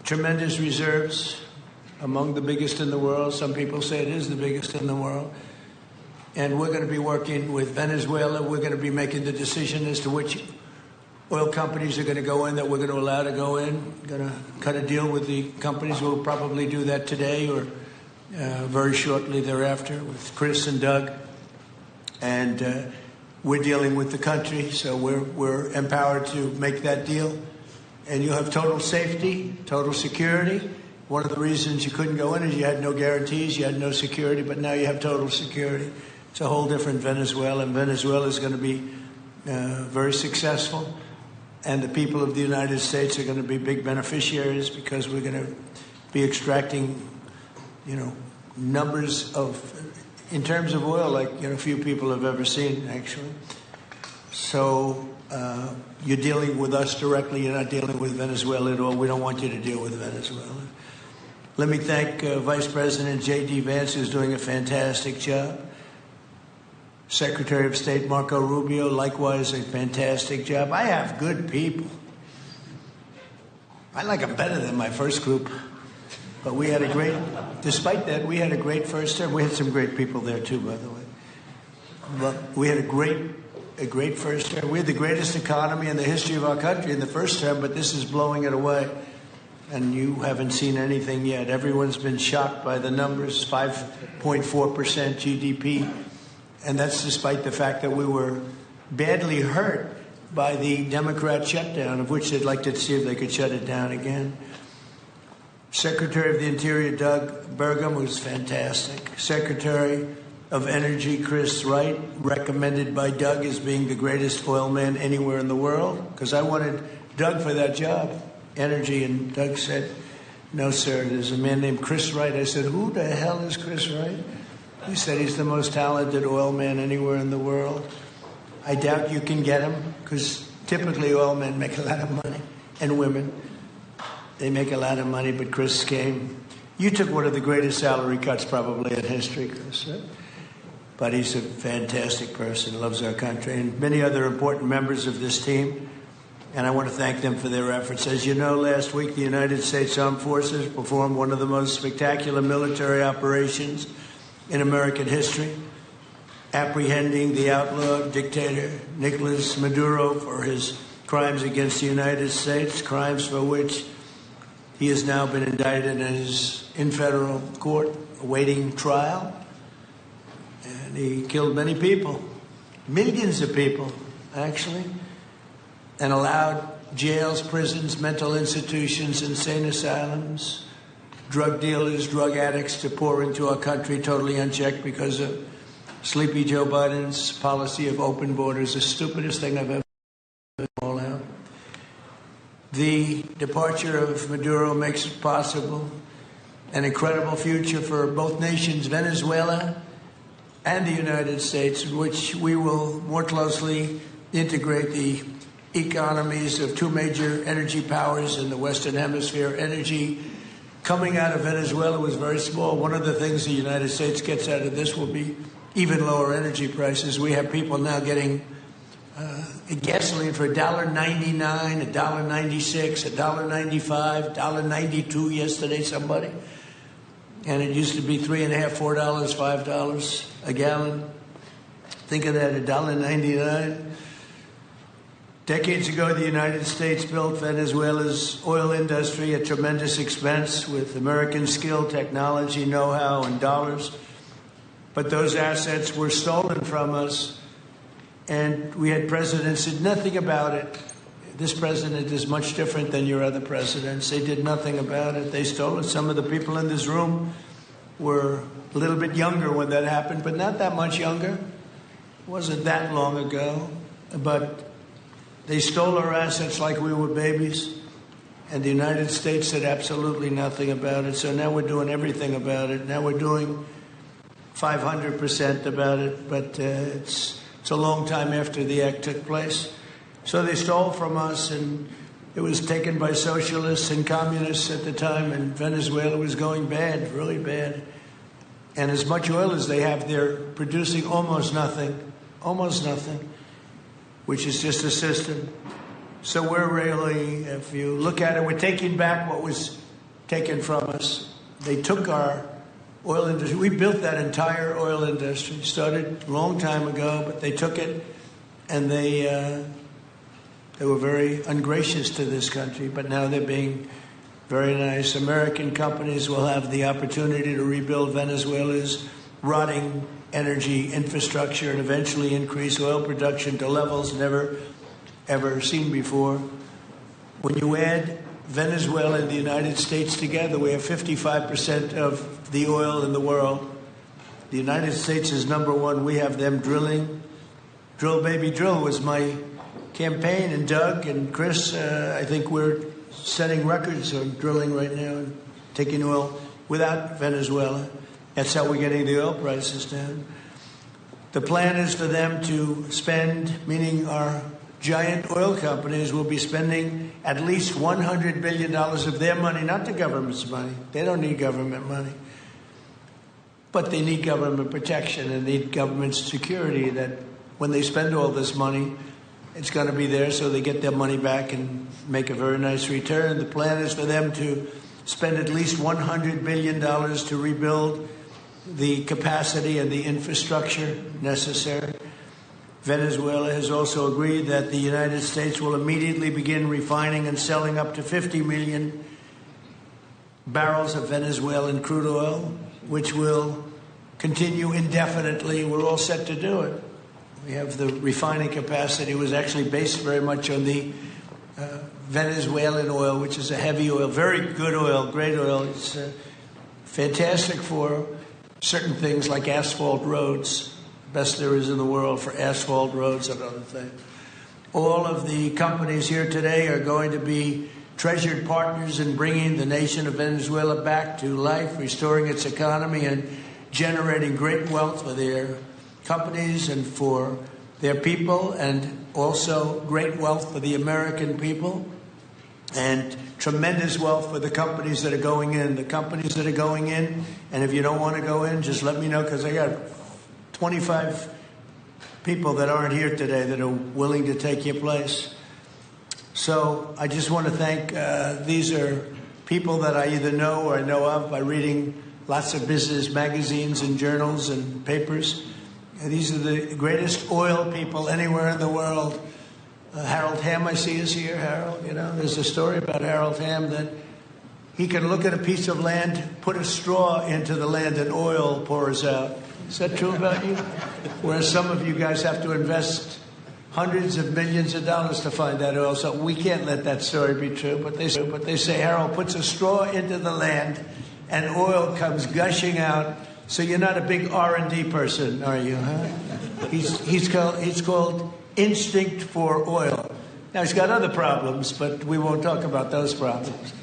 tremendous reserves, among the biggest in the world. Some people say it is the biggest in the world. And we're going to be working with Venezuela. We're going to be making the decision as to which oil companies are going to go in, that we're going to allow to go in. Going to cut a deal with the companies. We'll probably do that today or very shortly thereafter with Chris and Doug. And we're dealing with the country, so we're empowered to make that deal. And you have total safety, total security. One of the reasons you couldn't go in is you had no guarantees, you had no security, but now you have total security. It's a whole different Venezuela, and Venezuela is going to be very successful. And the people of the United States are going to be big beneficiaries because we're going to be extracting, numbers of, in terms of oil, like, few people have ever seen, actually. So you're dealing with us directly. You're not dealing with Venezuela at all. We don't want you to deal with Venezuela. Let me thank Vice President J.D. Vance, who's doing a fantastic job. Secretary of State Marco Rubio, likewise, a fantastic job. I have good people. I like them better than my first group. But we had a great, despite that, we had a great first term. We had some great people there, too, by the way. But we had a great first term. We had the greatest economy in the history of our country in the first term, but this is blowing it away. And you haven't seen anything yet. Everyone's been shocked by the numbers, 5.4% GDP. And that's despite the fact that we were badly hurt by the Democrat shutdown, of which they'd like to see if they could shut it down again. Secretary of the Interior, Doug Burgum, was fantastic. Secretary of Energy, Chris Wright, recommended by Doug as being the greatest oil man anywhere in the world, because I wanted Doug for that job, energy, and Doug said, no, sir, there's a man named Chris Wright. I said, who the hell is Chris Wright? He said he's the most talented oil man anywhere in the world. I doubt you can get him, because typically oil men make a lot of money, and women. They make a lot of money, but Chris came. You took one of the greatest salary cuts probably in history, Chris. Right? But he's a fantastic person, loves our country, and many other important members of this team. And I want to thank them for their efforts. As you know, last week the United States Armed Forces performed one of the most spectacular military operations in American history, apprehending the outlaw dictator Nicolas Maduro for his crimes against the United States, crimes for which he has now been indicted and is in federal court awaiting trial. And he killed many people, millions of people, actually, and allowed jails, prisons, mental institutions, insane asylums, drug dealers, drug addicts to pour into our country totally unchecked because of Sleepy Joe Biden's policy of open borders, the stupidest thing I've ever all out. The departure of Maduro makes it possible an incredible future for both nations, Venezuela and the United States, in which we will more closely integrate the economies of two major energy powers in the Western Hemisphere. Energy coming out of Venezuela was very small. One of the things the United States gets out of this will be even lower energy prices. We have people now getting gasoline for $1.99, $1.96, $1.95, $1.92 yesterday, somebody. And it used to be $3.50, $4, $5 a gallon. Think of that, $1.99. Decades ago, the United States built Venezuela's oil industry at tremendous expense with American skill, technology, know-how, and dollars. But those assets were stolen from us, and we had presidents who did nothing about it. This president is much different than your other presidents. They did nothing about it. They stole it. Some of the people in this room were a little bit younger when that happened, but not that much younger. It wasn't that long ago. But they stole our assets like we were babies, and the United States did absolutely nothing about it. So now we're doing everything about it. Now we're doing 500% about it, but it's a long time after the act took place. So they stole from us, and it was taken by socialists and communists at the time, and Venezuela was going bad, really bad. And as much oil as they have, they're producing almost nothing, which is just a system. So we're really, if you look at it, we're taking back what was taken from us. They took our oil industry. We built that entire oil industry. Started a long time ago, but they took it, and they were very ungracious to this country. But now they're being very nice. American companies will have the opportunity to rebuild Venezuela's rotting energy infrastructure and eventually increase oil production to levels never, ever seen before. When you add Venezuela and the United States together, we have 55% of the oil in the world. The United States is number one. We have them drilling. Drill, baby, drill was my campaign. And Doug and Chris, I think we're setting records on drilling right now and taking oil without Venezuela. That's how we're getting the oil prices down. The plan is for them to spend, meaning our giant oil companies will be spending at least $100 billion of their money, not the government's money. They don't need government money. But they need government protection and need government security that when they spend all this money, it's going to be there so they get their money back and make a very nice return. The plan is for them to spend at least $100 billion to rebuild the capacity and the infrastructure necessary. Venezuela has also agreed that the United States will immediately begin refining and selling up to 50 million barrels of Venezuelan crude oil, which will continue indefinitely. We're all set to do it. We have the refining capacity. It was actually based very much on the Venezuelan oil, which is a heavy oil, very good oil, great oil. It's fantastic for certain things like asphalt roads. Best there is in the world for asphalt roads and other things. All of the companies here today are going to be treasured partners in bringing the nation of Venezuela back to life, restoring its economy and generating great wealth for their companies and for their people, and also great wealth for the American people, and tremendous wealth for the companies that are going in. The companies that are going in, and if you don't want to go in, just let me know, because I got 25 people that aren't here today that are willing to take your place. So I just want to thank, these are people that I either know or I know of by reading lots of business magazines and journals and papers. And these are the greatest oil people anywhere in the world. Harold Hamm, I see, is here. Harold, you know, there's a story about Harold Hamm that he can look at a piece of land, put a straw into the land, and oil pours out. Is that true about you? Whereas some of you guys have to invest hundreds of millions of dollars to find that oil. So we can't let that story be true. But they say Harold puts a straw into the land and oil comes gushing out. So you're not a big R&D person, are you, huh? He's called instinct for oil. Now, he's got other problems, but we won't talk about those problems.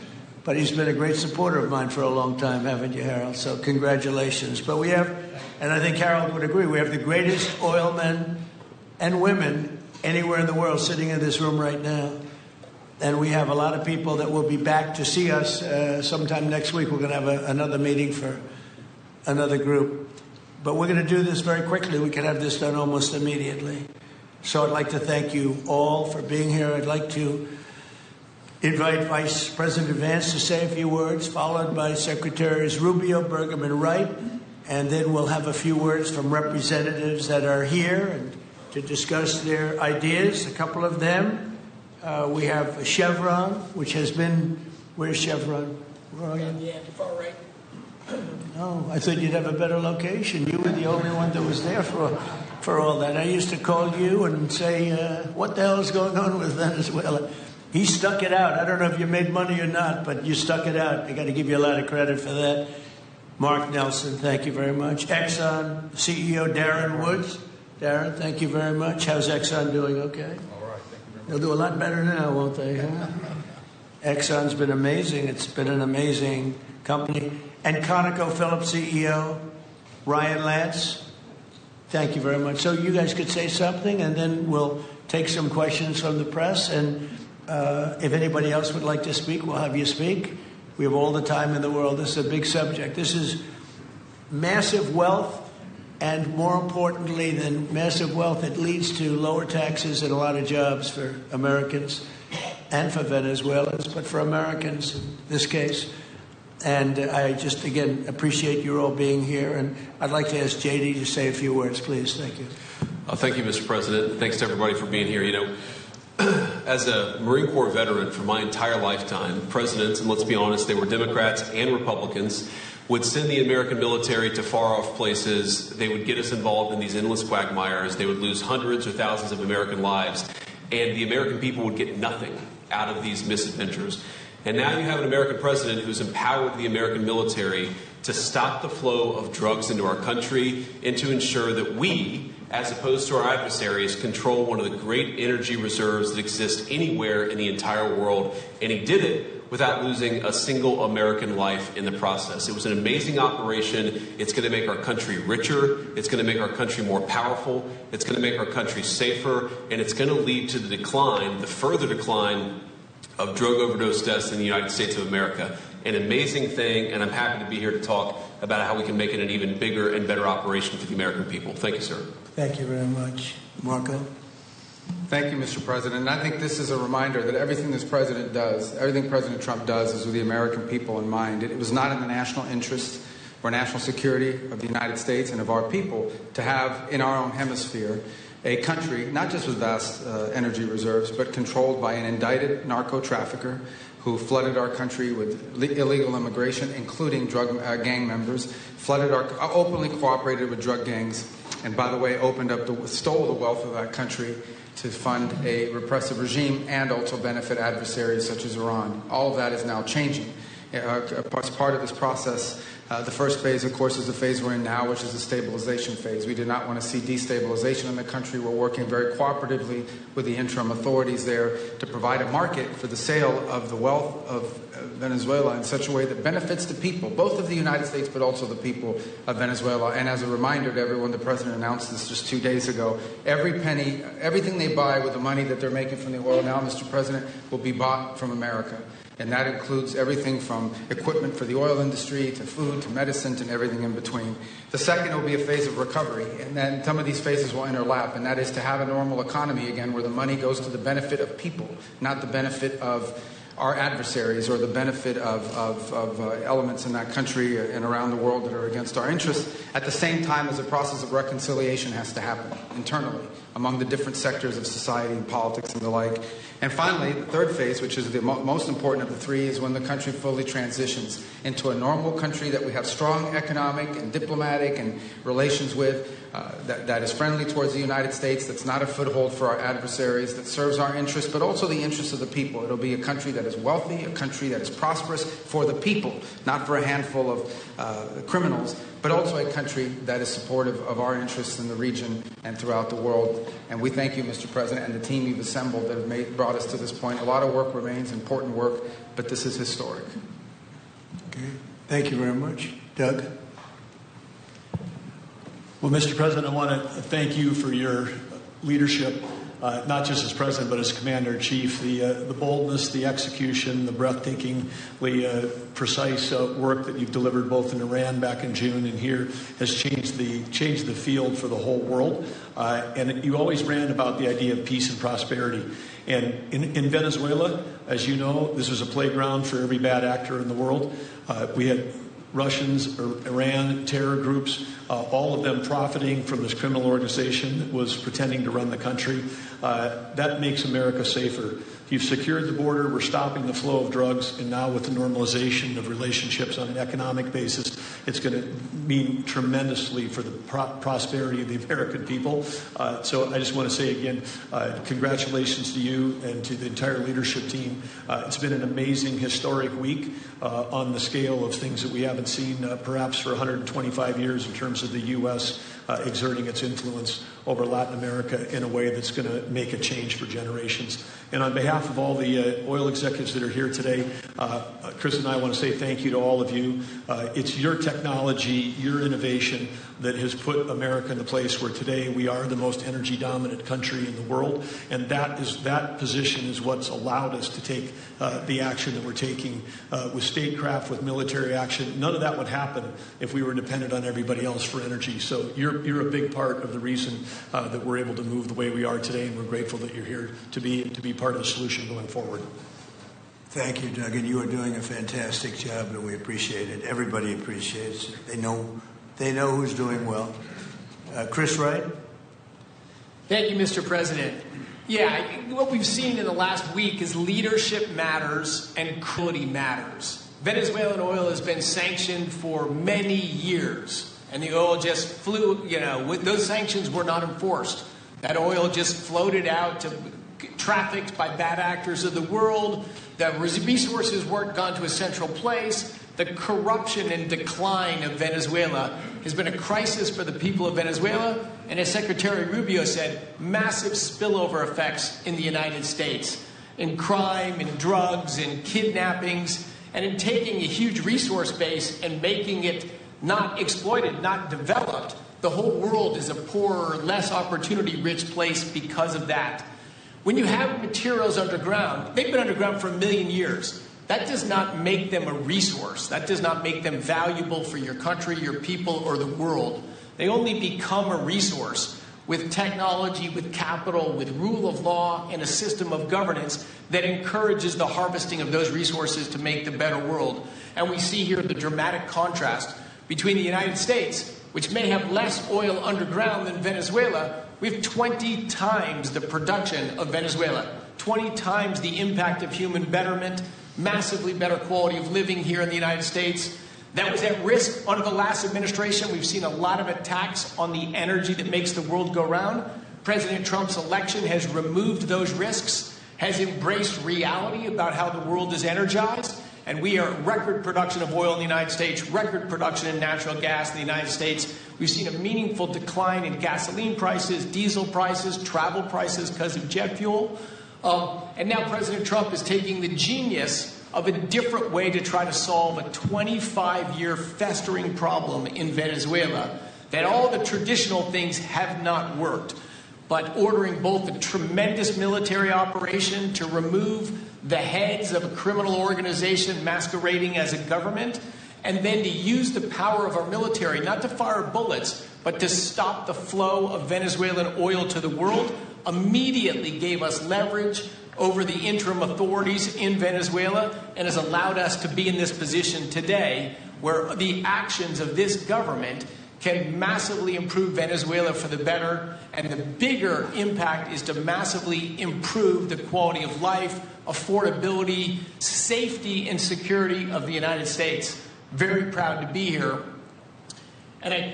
But he's been a great supporter of mine for a long time, haven't you, Harold? So congratulations. But we have, and I think Harold would agree, we have the greatest oil men and women anywhere in the world sitting in this room right now. And we have a lot of people that will be back to see us sometime next week. We're going to have another meeting for another group. But we're going to do this very quickly. We can have this done almost immediately. So I'd like to thank you all for being here. I'd like to invite Vice President Vance to say a few words, followed by Secretaries Rubio, Burgum, and Wright. And then we'll have a few words from representatives that are here and to discuss their ideas, a couple of them. We have Chevron, which has been, where's Chevron? Where are you? Yeah, far right. Oh, I thought you'd have a better location. You were the only one that was there for all that. I used to call you and say, what the hell is going on with Venezuela? He stuck it out. I don't know if you made money or not, but you stuck it out. I got to give you a lot of credit for that. Mark Nelson, thank you very much. Exxon CEO Darren Woods. Darren, thank you very much. How's Exxon doing? Okay? All right, thank you very much. They'll do a lot better now, won't they? Huh? Exxon's been amazing. It's been an amazing company. And ConocoPhillips CEO Ryan Lance, thank you very much. So you guys could say something, and then we'll take some questions from the press. And if anybody else would like to speak, we'll have you speak. We have all the time in the world. This is a big subject. This is massive wealth. And more importantly than massive wealth, it leads to lower taxes and a lot of jobs for Americans and for Venezuelans, but for Americans in this case. And I just, again, appreciate you all being here. And I'd like to ask JD to say a few words, please. Thank you. Thank you, Mr. President. Thanks to everybody for being here. You know, as a Marine Corps veteran for my entire lifetime, presidents, and let's be honest, they were Democrats and Republicans, would send the American military to far-off places. They would get us involved in these endless quagmires. They would lose hundreds or thousands of American lives, and the American people would get nothing out of these misadventures. And now you have an American president who's empowered the American military to stop the flow of drugs into our country and to ensure that we, as opposed to our adversaries, control one of the great energy reserves that exist anywhere in the entire world. And he did it without losing a single American life in the process. It was an amazing operation. It's going to make our country richer. It's going to make our country more powerful. It's going to make our country safer. And it's going to lead to the decline, the further decline of drug overdose deaths in the United States of America. An amazing thing, and I'm happy to be here to talk about how we can make it an even bigger and better operation for the American people. Thank you, sir. Thank you very much. Marco? Thank you, Mr. President. And I think this is a reminder that everything this president does, everything President Trump does, is with the American people in mind. It was not in the national interest or national security of the United States and of our people to have in our own hemisphere a country, not just with vast energy reserves, but controlled by an indicted narco-trafficker who flooded our country with illegal immigration, including drug gang members, openly cooperated with drug gangs, and by the way, stole the wealth of that country to fund a repressive regime and also benefit adversaries such as Iran. All of that is now changing. As part of this process, the first phase, of course, is the phase we're in now, which is the stabilization phase. We do not want to see destabilization in the country. We're working very cooperatively with the interim authorities there to provide a market for the sale of the wealth of Venezuela in such a way that benefits the people, both of the United States, but also the people of Venezuela. And as a reminder to everyone, the President announced this just 2 days ago. Every penny, everything they buy with the money that they're making from the oil now, Mr. President, will be bought from America. And that includes everything from equipment for the oil industry to food to medicine and everything in between. The second will be a phase of recovery, and then some of these phases will interlap, and that is to have a normal economy again where the money goes to the benefit of people, not the benefit of our adversaries or the benefit of elements in that country and around the world that are against our interests, at the same time as a process of reconciliation has to happen internally among the different sectors of society and politics and the like. And finally, the third phase, which is the most important of the three, is when the country fully transitions into a normal country that we have strong economic and diplomatic and relations with, that is friendly towards the United States, that's not a foothold for our adversaries, that serves our interests, but also the interests of the people. It'll be a country that is wealthy, a country that is prosperous for the people, not for a handful of criminals, but also a country that is supportive of our interests in the region and throughout the world. And we thank you, Mr. President, and the team you've assembled that have brought us to this point. A lot of work remains, important work, but this is historic. Okay. Thank you very much. Doug? Well, Mr. President, I want to thank you for your leadership, not just as President, but as Commander-in-Chief. The boldness, the execution, the breathtakingly precise work that you've delivered both in Iran back in June and here has changed the field for the whole world. And you always ran about the idea of peace and prosperity. And in Venezuela, as you know, this was a playground for every bad actor in the world. We had Russians, Iran, terror groups, all of them profiting from this criminal organization that was pretending to run the country. That makes America safer. You've secured the border, we're stopping the flow of drugs, and now with the normalization of relationships on an economic basis, it's going to mean tremendously for the prosperity of the American people. So I just want to say again, congratulations to you and to the entire leadership team. It's been an amazing, historic week on the scale of things that we haven't seen perhaps for 125 years in terms of the U.S. Exerting its influence over Latin America in a way that's going to make a change for generations. And on behalf of all the oil executives that are here today, Chris and I want to say thank you to all of you. It's your technology, your innovation that has put America in the place where today we are the most energy dominant country in the world. And that position is what's allowed us to take the action that we're taking with statecraft, with military action. None of that would happen if we were dependent on everybody else for energy. So you're a big part of the reason that we're able to move the way we are today, and we're grateful that you're here to be part of the solution going forward. Thank you, Doug, and you are doing a fantastic job, and we appreciate it. Everybody appreciates it. They know who's doing well. Chris Wright. Thank you, Mr. President. Yeah, what we've seen in the last week is leadership matters and credibility matters. Venezuelan oil has been sanctioned for many years, and the oil just flew, those sanctions were not enforced. That oil just floated out to trafficked by bad actors of the world. The resources weren't gone to a central place. The corruption and decline of Venezuela has been a crisis for the people of Venezuela, and as Secretary Rubio said, massive spillover effects in the United States, in crime, in drugs, in kidnappings, and in taking a huge resource base and making it not exploited, not developed. The whole world is a poorer, less opportunity-rich place because of that. When you have materials underground, they've been underground for 1 million years. That does not make them a resource. That does not make them valuable for your country, your people, or the world. They only become a resource with technology, with capital, with rule of law, and a system of governance that encourages the harvesting of those resources to make the better world. And we see here the dramatic contrast between the United States, which may have less oil underground than Venezuela. We have 20 times the production of Venezuela, 20 times the impact of human betterment, massively better quality of living here in the United States. That was at risk under the last administration. We've seen a lot of attacks on the energy that makes the world go round. President Trump's election has removed those risks, has embraced reality about how the world is energized, and we are record production of oil in the United States, record production in natural gas in the United States. We've seen a meaningful decline in gasoline prices, diesel prices, travel prices because of jet fuel. And now President Trump is taking the genius of a different way to try to solve a 25-year festering problem in Venezuela, that all the traditional things have not worked, but ordering both a tremendous military operation to remove the heads of a criminal organization masquerading as a government, and then to use the power of our military, not to fire bullets, but to stop the flow of Venezuelan oil to the world, immediately gave us leverage over the interim authorities in Venezuela and has allowed us to be in this position today where the actions of this government can massively improve Venezuela for the better, and the bigger impact is to massively improve the quality of life, affordability, safety, and security of the United States. Very proud to be here. And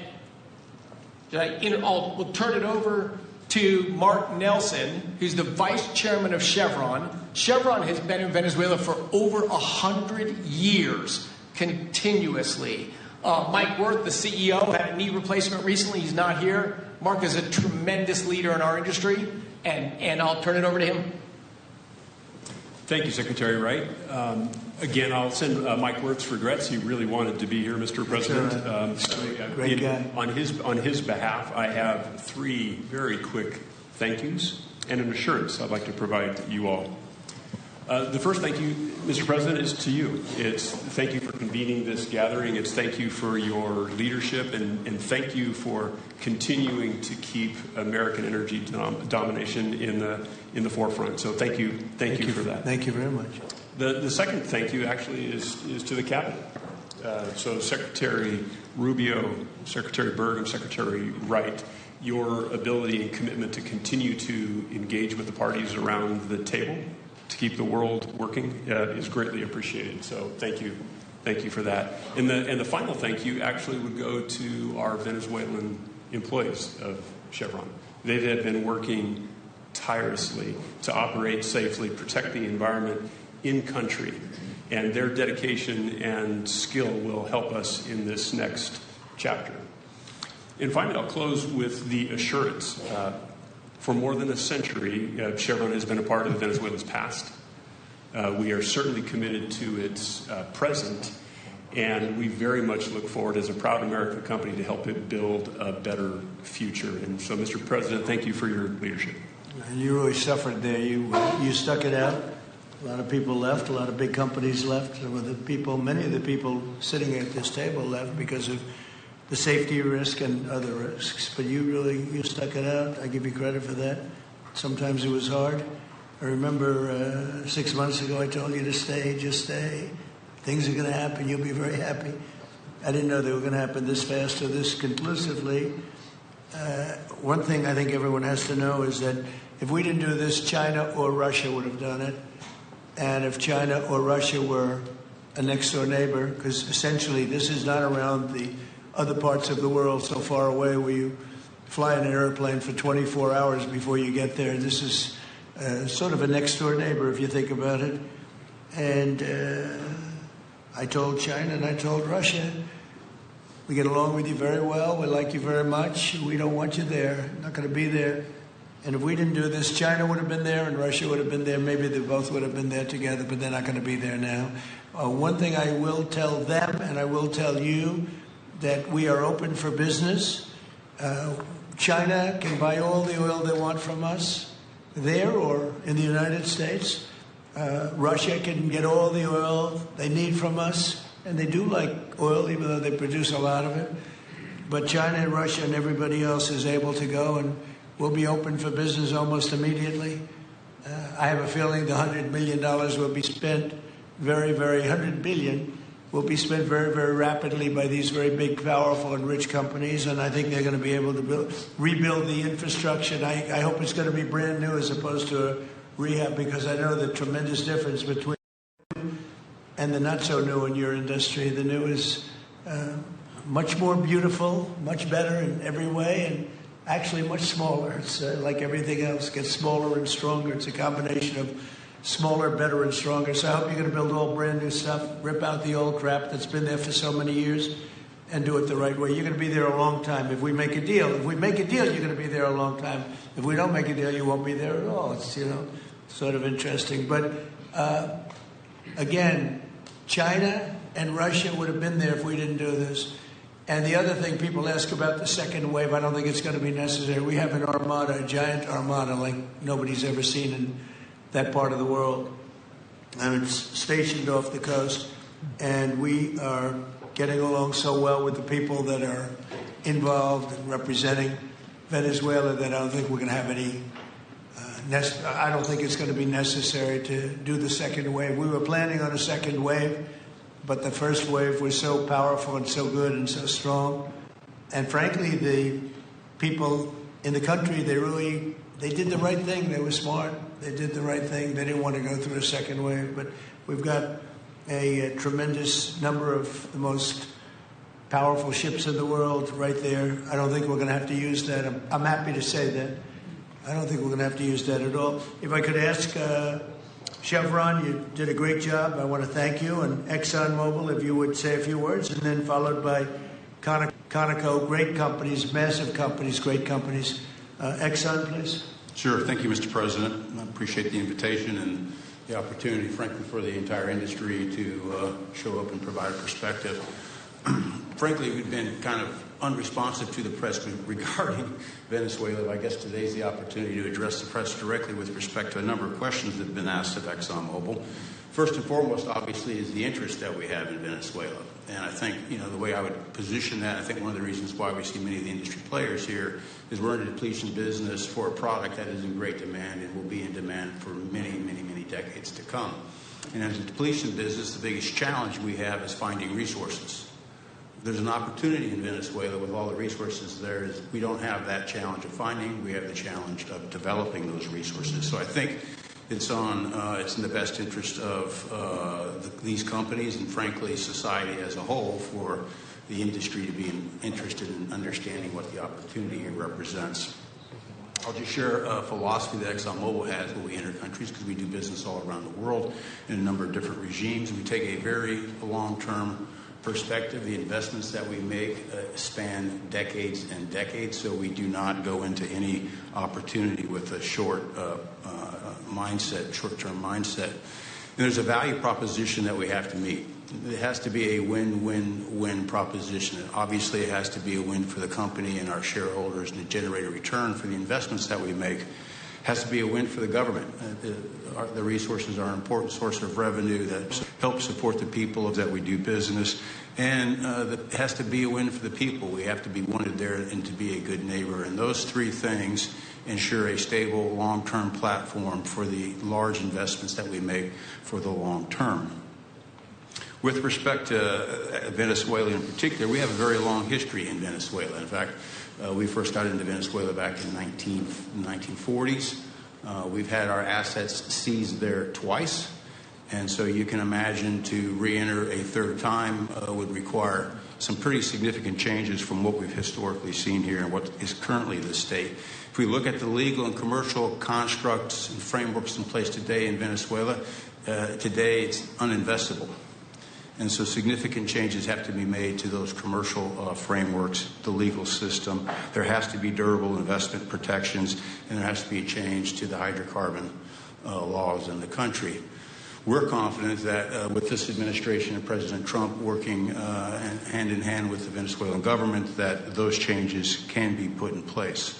we'll turn it over to Mark Nelson, who's the vice chairman of Chevron. Chevron has been in Venezuela for over 100 years, continuously. Mike Wirth, the CEO, had a knee replacement recently. He's not here. Mark is a tremendous leader in our industry, and I'll turn it over to him. Thank you, Secretary Wright. Again, I'll send Mike Wirth's regrets. He really wanted to be here, Mr. President. Great guy. On his behalf, I have 3 very quick thank yous and an assurance I'd like to provide to you all. The first thank you, Mr. President, is to you. It's thank you for convening this gathering. It's thank you for your leadership, and thank you for continuing to keep American energy domination in the forefront. So thank you for that. Thank you very much. The second thank you actually is to the cabinet. So Secretary Rubio, Secretary Berg, and Secretary Wright, your ability and commitment to continue to engage with the parties around the table to keep the world working is greatly appreciated. So thank you for that. And the final thank you actually would go to our Venezuelan employees of Chevron. They have been working tirelessly to operate safely, protect the environment in country, and their dedication and skill will help us in this next chapter. And finally, I'll close with the assurance. For more than a century, Chevron has been a part of Venezuela's past. We are certainly committed to its present, and we very much look forward as a proud American company to help it build a better future. And so, Mr. President, thank you for your leadership. You really suffered there. You stuck it out. A lot of people left. A lot of big companies left. Many of the people sitting at this table left because of the safety risk and other risks. But you stuck it out. I give you credit for that. Sometimes it was hard. I remember 6 months ago I told you to stay, just stay. Things are going to happen. You'll be very happy. I didn't know they were going to happen this fast or this conclusively. One thing I think everyone has to know is that if we didn't do this, China or Russia would have done it. And if China or Russia were a next-door neighbor, because essentially this is not around the other parts of the world so far away where you fly in an airplane for 24 hours before you get there. This is sort of a next-door neighbor, if you think about it. And I told China and I told Russia, we get along with you very well. We like you very much. We don't want you there. Not going to be there. And if we didn't do this, China would have been there and Russia would have been there. Maybe they both would have been there together, but they're not going to be there now. One thing I will tell them, and I will tell you, that we are open for business. China can buy all the oil they want from us there or in the United States. Russia can get all the oil they need from us, and they do like oil, even though they produce a lot of it. But China and Russia and everybody else is able to go, and we'll be open for business almost immediately. I have a feeling the $100 million will be spent $100 billion will be spent very, very rapidly by these very big, powerful, and rich companies, and I think they're going to be able to rebuild the infrastructure. I hope it's going to be brand new as opposed to a rehab, because I know the tremendous difference between and the not so new in your industry. The new is much more beautiful, much better in every way, and actually much smaller. It's like everything else, gets smaller and stronger. It's a combination of smaller, better, and stronger. So I hope you're going to build all brand new stuff, rip out the old crap that's been there for so many years, and do it the right way. You're going to be there a long time if we make a deal. If we make a deal, you're going to be there a long time. If we don't make a deal, you won't be there at all. It's, sort of interesting. But again, China and Russia would have been there if we didn't do this. And the other thing people ask about the second wave, I don't think it's going to be necessary. We have an armada, a giant armada like nobody's ever seen in that part of the world. And it's stationed off the coast. And we are getting along so well with the people that are involved in representing Venezuela that I don't think we're going to have any I don't think it's going to be necessary to do the second wave. We were planning on a second wave, but the first wave was so powerful and so good and so strong. And frankly, the people in the country, they did the right thing. They were smart. They did the right thing. They didn't want to go through a second wave. But we've got a tremendous number of the most powerful ships in the world right there. I don't think we're going to have to use that. I'm happy to say that. I don't think we're going to have to use that at all. If I could ask Chevron, you did a great job. I want to thank you. And ExxonMobil, if you would say a few words, and then followed by Conoco, great companies, massive companies, great companies. Exxon, please. Sure. Thank you, Mr. President. I appreciate the invitation and the opportunity, frankly, for the entire industry to show up and provide a perspective. Frankly, we've been kind of unresponsive to the press regarding Venezuela. I guess today's the opportunity to address the press directly with respect to a number of questions that have been asked of ExxonMobil. First and foremost, obviously, is the interest that we have in Venezuela. And I think, the way I would position that, I think one of the reasons why we see many of the industry players here is we're in a depletion business for a product that is in great demand and will be in demand for many, many, many decades to come. And as a depletion business, the biggest challenge we have is finding resources. There's an opportunity in Venezuela with all the resources there. We don't have that challenge of finding. We have the challenge of developing those resources. So I think it's in the best interest of these companies and, frankly, society as a whole for the industry to be interested in understanding what the opportunity here represents. I'll just share a philosophy that ExxonMobil has when we enter countries, because we do business all around the world in a number of different regimes. We take a very long-term perspective. The investments that we make span decades and decades, so we do not go into any opportunity with a short-term mindset. And there's a value proposition that we have to meet. It has to be a win-win-win proposition. Obviously, it has to be a win for the company and our shareholders and to generate a return for the investments that we make. It has to be a win for the government. The resources are an important source of revenue that helps support the people that we do business. And it has to be a win for the people. We have to be wanted there and to be a good neighbor. And those three things, ensure a stable, long-term platform for the large investments that we make for the long term. With respect to Venezuela in particular, we have a very long history in Venezuela. In fact, we first got into Venezuela back in the 1940s. We've had our assets seized there twice, and so you can imagine to re-enter a third time would require some pretty significant changes from what we've historically seen here and what is currently the state. If we look at the legal and commercial constructs and frameworks in place today in Venezuela, today it's uninvestable. And so significant changes have to be made to those commercial frameworks, the legal system. There has to be durable investment protections, and there has to be a change to the hydrocarbon laws in the country. We're confident that with this administration and President Trump working hand in hand with the Venezuelan government, that those changes can be put in place.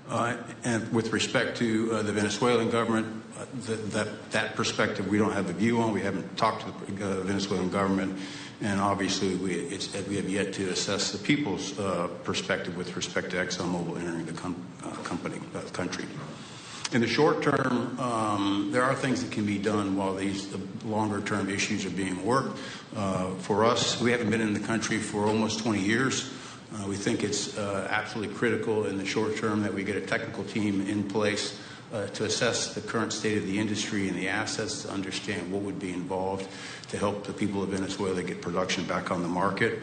And with respect to the Venezuelan government, that perspective we don't have a view on. We haven't talked to the Venezuelan government, and obviously we have yet to assess the people's perspective with respect to ExxonMobil entering the country. In the short term, there are things that can be done while the longer-term issues are being worked. For us, we haven't been in the country for almost 20 years. We think it's absolutely critical in the short term that we get a technical team in place to assess the current state of the industry and the assets, to understand what would be involved to help the people of Venezuela get production back on the market.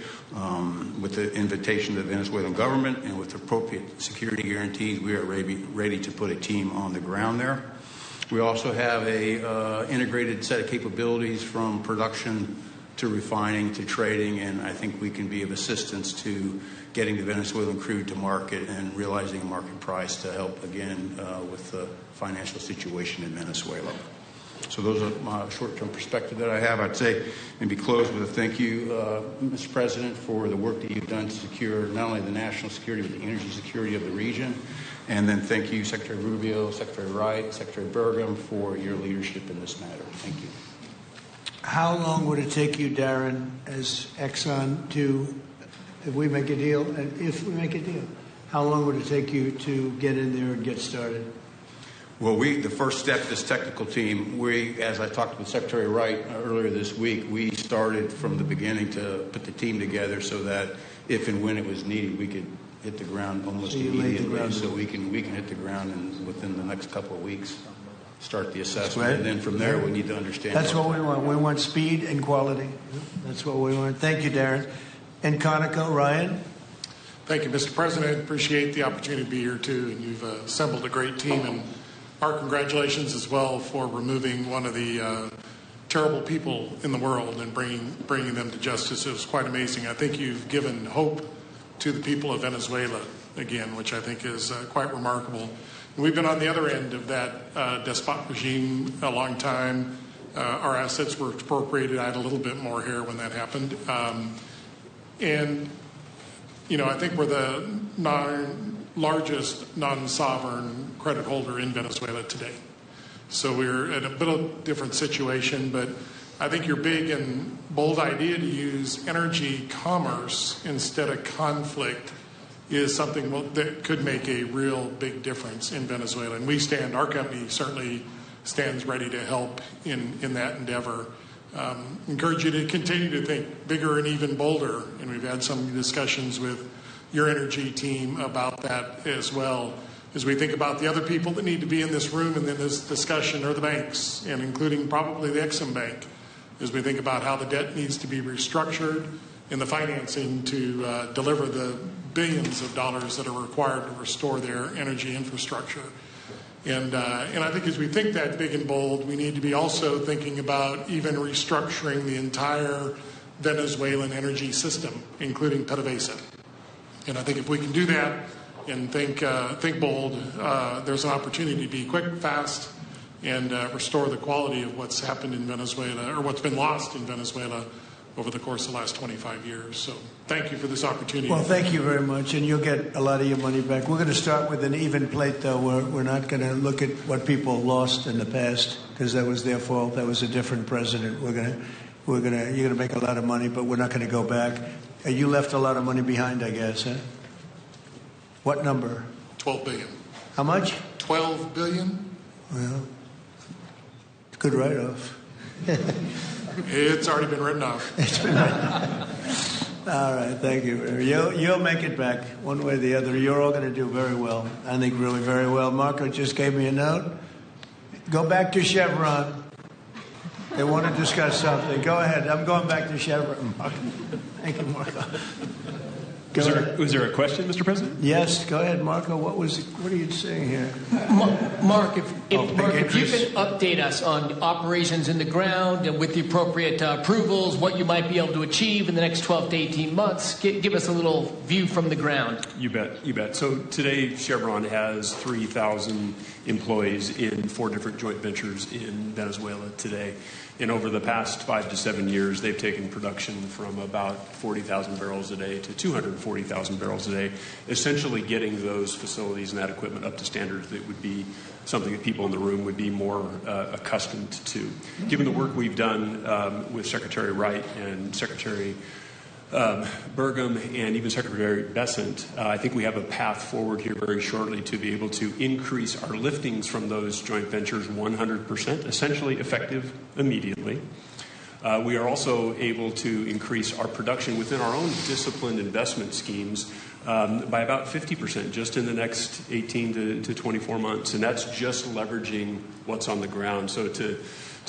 With the invitation of the Venezuelan government and with appropriate security guarantees, we are ready to put a team on the ground there. We also have a integrated set of capabilities from production to refining to trading, and I think we can be of assistance to getting the Venezuelan crude to market and realizing a market price to help, again, with the financial situation in Venezuela. So those are my short-term perspective that I have. I'd say maybe close with a thank you, Mr. President, for the work that you've done to secure not only the national security but the energy security of the region. And then thank you, Secretary Rubio, Secretary Wright, Secretary Burgum, for your leadership in this matter. Thank you. How long would it take you, Darren, as Exxon to, if we make a deal, how long would it take you to get in there and get started? Well, the first step, this technical team, as I talked with Secretary Wright earlier this week, we started from the beginning to put the team together so that if and when it was needed, we could hit the ground almost immediately. So we can hit the ground within the next couple of weeks, start the assessment, and then from there we need to understand. That's what we want. We want speed and quality. That's what we want. Thank you, Darren. And Conoco, Ryan? Thank you, Mr. President. Appreciate the opportunity to be here, too. And you've assembled a great team. And our congratulations as well for removing one of the terrible people in the world and bringing them to justice. It was quite amazing. I think you've given hope to the people of Venezuela again, which I think is quite remarkable. And we've been on the other end of that despot regime a long time. Our assets were expropriated. I had a little bit more here when that happened. And, you know, I think we're the largest non-sovereign credit holder in Venezuela today. So we're in a bit of a different situation, but I think your big and bold idea to use energy commerce instead of conflict is something that could make a real big difference in Venezuela. And our company certainly stands ready to help in that endeavor. Encourage you to continue to think bigger and even bolder. And we've had some discussions with your energy team about that as well. As we think about the other people that need to be in this room and in this discussion are the banks, and including probably the Exxon Bank, as we think about how the debt needs to be restructured and the financing to deliver the billions of dollars that are required to restore their energy infrastructure. And I think as we think that big and bold, we need to be also thinking about even restructuring the entire Venezuelan energy system, including PDVSA. And I think if we can do that and think bold, there's an opportunity to be quick, fast, and restore the quality of what's happened in Venezuela, or what's been lost in Venezuela over the course of the last 25 years. So thank you for this opportunity. Well, thank you very much, and you'll get a lot of your money back. We're going to start with an even plate, though. We're not going to look at what people lost in the past, because that was their fault. That was a different president. You're going to make a lot of money, but we're not going to go back. You left a lot of money behind, I guess, huh? What number? $12 billion. How much? $12 billion. Well, it's a good write-off. It's already been written off. It's been written off. All right, thank you. You'll make it back one way or the other. You're all going to do very well. I think really very well. Marco just gave me a note. Go back to Chevron. They want to discuss something. Go ahead. I'm going back to Chevron. Thank you, Marco. Was there a question, Mr. President? Yes, go ahead, Marco. What are you saying here? Mark, if you can update us on operations in the ground and with the appropriate approvals, what you might be able to achieve in the next 12 to 18 months, give us a little view from the ground. You bet. So today, Chevron has 3,000 employees in 4 different joint ventures in Venezuela today. And over the past 5 to 7 years, they've taken production from about 40,000 barrels a day to 240,000 barrels a day, essentially getting those facilities and that equipment up to standards that would be something that people in the room would be more accustomed to. Given the work we've done with Secretary Wright and Secretary 𝐕𝐢𝐬𝐿 and even Secretary Bessent, I think we have a path forward here very shortly to be able to increase our liftings from those joint ventures 100%, essentially effective immediately. We are also able to increase our production within our own disciplined investment schemes by about 50% just in the next 18 to 24 months. And that's just leveraging what's on the ground. So to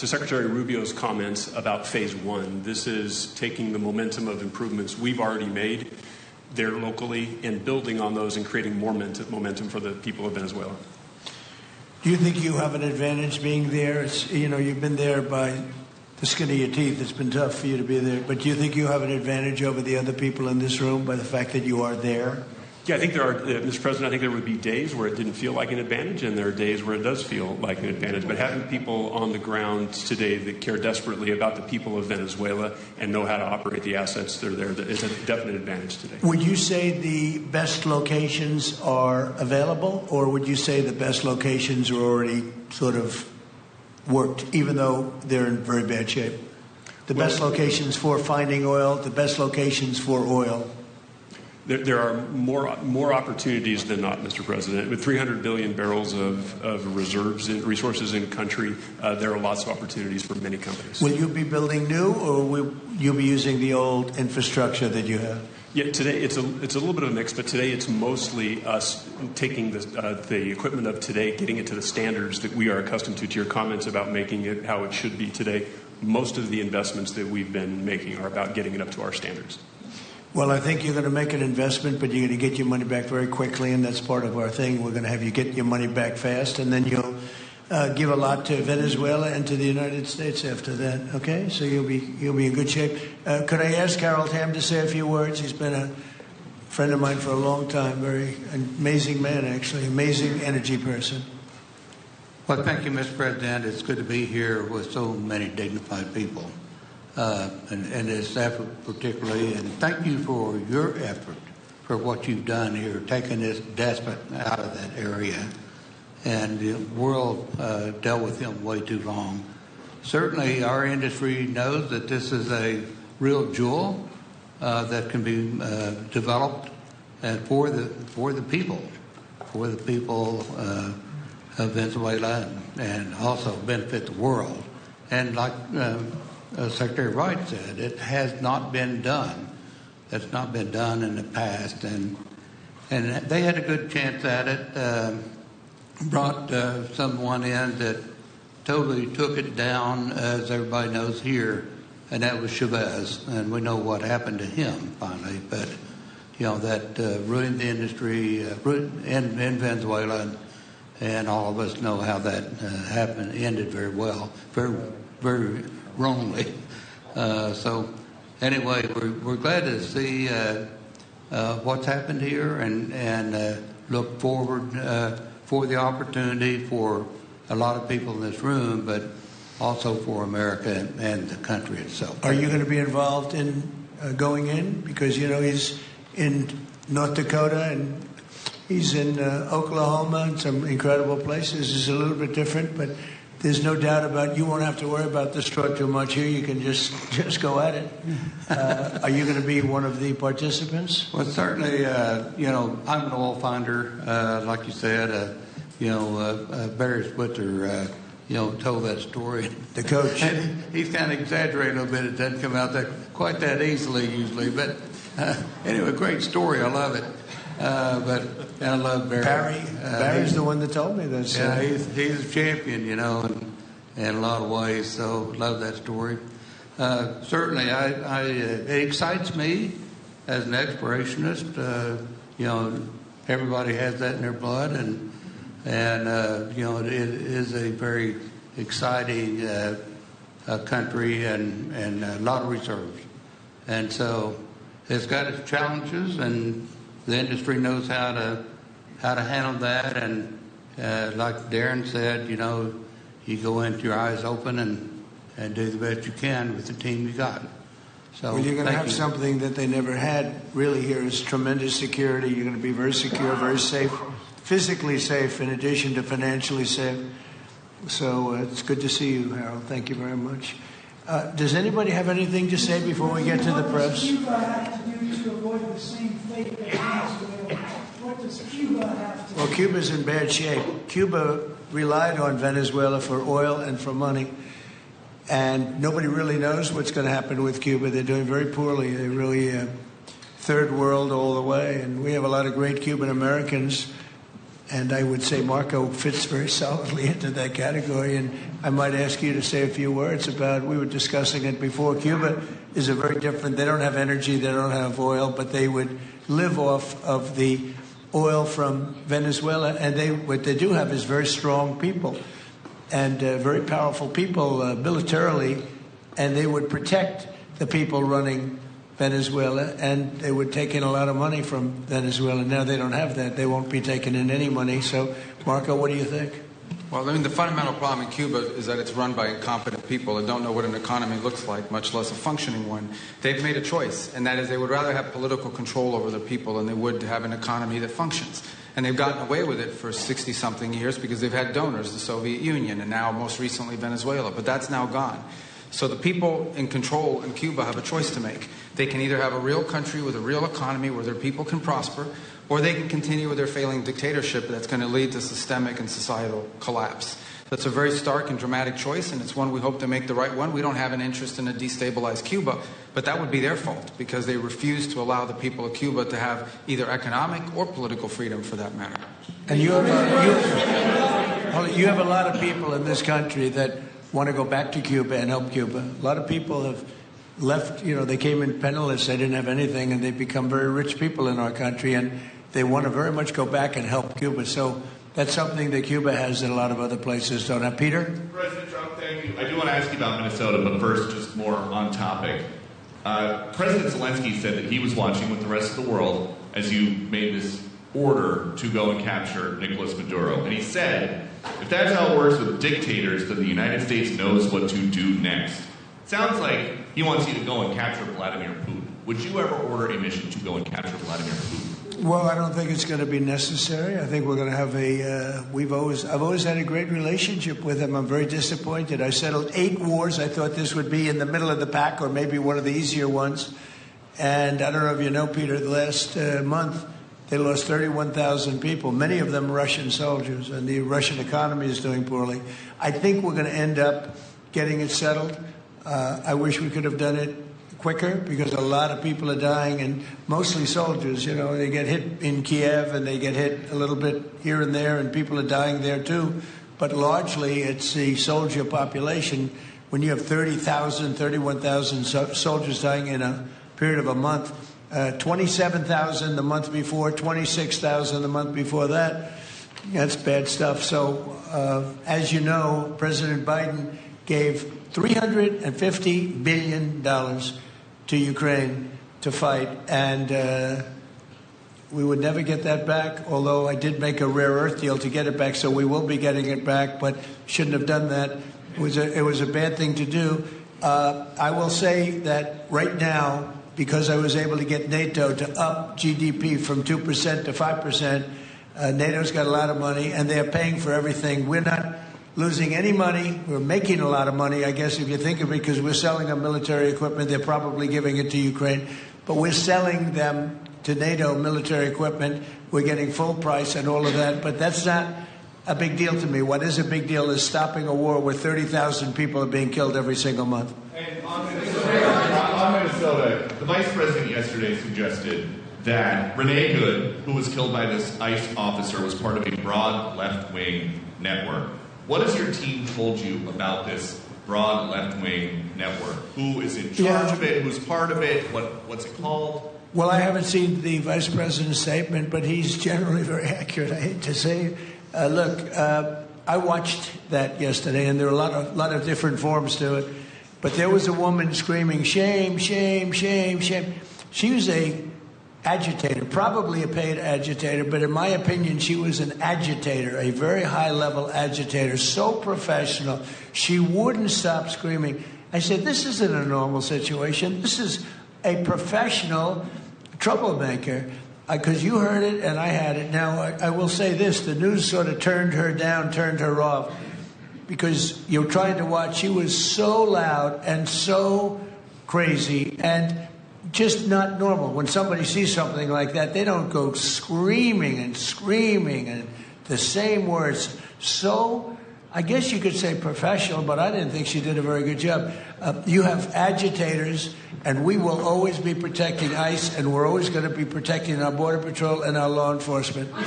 Secretary Rubio's comments about phase 1, this is taking the momentum of improvements we've already made there locally and building on those and creating more momentum for the people of Venezuela. Do you think you have an advantage being there? You've been there by the skin of your teeth. It's been tough for you to be there. But do you think you have an advantage over the other people in this room by the fact that you are there? Yeah, I think there are, Mr. President, I think there would be days where it didn't feel like an advantage, and there are days where it does feel like an advantage. But having people on the ground today that care desperately about the people of Venezuela and know how to operate the assets that are there is a definite advantage today. Would you say the best locations are available, or would you say the best locations are already sort of worked, even though they're in very bad shape? The best locations for finding oil, the best locations for oil. There are more opportunities than not, Mr. President. With 300 billion barrels of reserves and resources in country, there are lots of opportunities for many companies. Will you be building new, or will you be using the old infrastructure that you have? Yeah, today it's a little bit of a mix, but today it's mostly us taking the equipment of today, getting it to the standards that we are accustomed to your comments about making it how it should be today. Most of the investments that we've been making are about getting it up to our standards. Well, I think you're going to make an investment, but you're going to get your money back very quickly, and that's part of our thing. We're going to have you get your money back fast, and then you'll give a lot to Venezuela and to the United States after that. Okay, so you'll be in good shape. Could I ask Harold Hamm to say a few words? He's been a friend of mine for a long time. Very amazing man, actually, amazing energy person. Well, thank you, Mr. President. It's good to be here with so many dignified people. And this effort particularly, and thank you for your effort for what you've done here, taking this despot out of that area. And the world dealt with him way too long. Certainly our industry knows that this is a real jewel that can be developed for the people of Venezuela and also benefit the world. And like Secretary Wright said, it has not been done. That's not been done in the past, and they had a good chance at it. Brought someone in that totally took it down, as everybody knows here, and that was Chavez, and we know what happened to him finally. But that ruined the industry in Venezuela, and all of us know how that ended very well, very, very wrongly. So anyway, we're glad to see what's happened here and look forward for the opportunity for a lot of people in this room, but also for America and the country itself. Are you going to be involved in going in? Because, he's in North Dakota and he's in Oklahoma and some incredible places. It's a little bit different, but there's no doubt about you won't have to worry about the straw too much here. You can just go at it. Are you going to be one of the participants? Well, certainly, I'm an oil finder, like you said. Barry Switzer, told that story. The coach. And he's kind of exaggerating a little bit. It doesn't come out quite that easily usually. But anyway, great story. I love it. But I love Barry. Barry's the one that told me this. Yeah, he's a champion, in a lot of ways. So love that story. Certainly, it excites me as an explorationist. Everybody has that in their blood, and it is a very exciting country and a lot of reserves. And so it's got its challenges, and the industry knows how to handle that. And like Darren said, you go in with your eyes open and do the best you can with the team you got. So well, you're going to have something that they never had really here is tremendous security. You're going to be very secure, very safe, physically safe, in addition to financially safe. So it's good to see you, Harold. Thank you very much. Does anybody have anything to say before we get to the press? What does Cuba have to do to avoid the same fate as Venezuela? What does Cuba have to do? Well, Cuba's in bad shape. Cuba relied on Venezuela for oil and for money. And nobody really knows what's going to happen with Cuba. They're doing very poorly. They're really third world all the way. And we have a lot of great Cuban Americans. And I would say Marco fits very solidly into that category. And I might ask you to say a few words about, we were discussing it before, Cuba is a very different, they don't have energy, they don't have oil, but they would live off of the oil from Venezuela. And what they do have is very strong people and very powerful people militarily. And they would protect the people running Venezuela, and they would take in a lot of money from Venezuela. Now they don't have that. They won't be taking in any money. So, Marco, what do you think? Well, the fundamental problem in Cuba is that it's run by incompetent people that don't know what an economy looks like, much less a functioning one. They've made a choice, and that is they would rather have political control over their people than they would have an economy that functions. And they've gotten away with it for 60-something years because they've had donors, the Soviet Union, and now most recently Venezuela. But that's now gone. So the people in control in Cuba have a choice to make. They can either have a real country with a real economy where their people can prosper, or they can continue with their failing dictatorship that's going to lead to systemic and societal collapse. That's a very stark and dramatic choice, and it's one we hope to make the right one. We don't have an interest in a destabilized Cuba, but that would be their fault because they refuse to allow the people of Cuba to have either economic or political freedom for that matter. And you have a lot of people in this country that want to go back to Cuba and help Cuba. A lot of people have left, they came in penniless, they didn't have anything, and they've become very rich people in our country, and they want to very much go back and help Cuba. So that's something that Cuba has that a lot of other places don't have. Peter? President Trump, thank you. I do want to ask you about Minnesota, but first, just more on topic. President Zelensky said that he was watching with the rest of the world as you made this order to go and capture Nicolas Maduro. And he said, if that's how it works with dictators, then the United States knows what to do next. Sounds like he wants you to go and capture Vladimir Putin. Would you ever order a mission to go and capture Vladimir Putin? Well, I don't think it's going to be necessary. I think we're going to have I've always had a great relationship with him. I'm very disappointed. I settled 8 wars. I thought this would be in the middle of the pack or maybe one of the easier ones. And I don't know if you know, Peter, the last month, they lost 31,000 people, many of them Russian soldiers, and the Russian economy is doing poorly. I think we're going to end up getting it settled. I wish we could have done it quicker because a lot of people are dying, and mostly soldiers. They get hit in Kiev and they get hit a little bit here and there, and people are dying there too. But largely it's the soldier population. When you have 30,000, 31,000 soldiers dying in a period of a month, 27,000 the month before, 26,000 the month before that. That's bad stuff. So, as you know, President Biden gave $350 billion to Ukraine to fight, and we would never get that back, although I did make a rare earth deal to get it back, so we will be getting it back, but shouldn't have done that. It was a bad thing to do. I will say that right now, because I was able to get NATO to up GDP from 2% to 5%. NATO's got a lot of money, and they're paying for everything. We're losing any money. We're making a lot of money, I guess, if you think of it, because we're selling them military equipment. They're probably giving it to Ukraine. But we're selling them to NATO military equipment. We're getting full price and all of that. But that's not a big deal to me. What is a big deal is stopping a war where 30,000 people are being killed every single month. And on Minnesota, the vice president yesterday suggested that Renee Good, who was killed by this ICE officer, was part of a broad left-wing network. What has your team told you about this broad left-wing network? Who is in charge of it? Who's part of it? What's it called? Well, I haven't seen the vice president's statement, but he's generally very accurate, I hate to say. Look, I watched that yesterday, and there were a lot of different forms to it. But there was a woman screaming, shame, shame, shame, shame. She was a agitator, probably a paid agitator, but in my opinion, she was an agitator, a very high-level agitator, so professional. She wouldn't stop screaming. I said, this isn't a normal situation. This is a professional troublemaker. Because you heard it and I had it. Now, I will say this. The news sort of turned her down, turned her off. Because you're trying to watch. She was so loud and so crazy and just not normal. When somebody sees something like that, they don't go screaming and the same words. So, I guess you could say professional, but I didn't think she did a very good job. You have agitators, and we will always be protecting ICE, and we're always going to be protecting our Border Patrol and our law enforcement. Mr.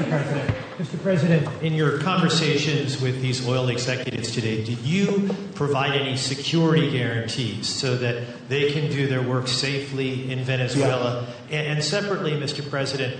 President. Mr. President, in your conversations with these oil executives today, did you provide any security guarantees so that they can do their work safely in Venezuela? Yeah. And separately, Mr. President,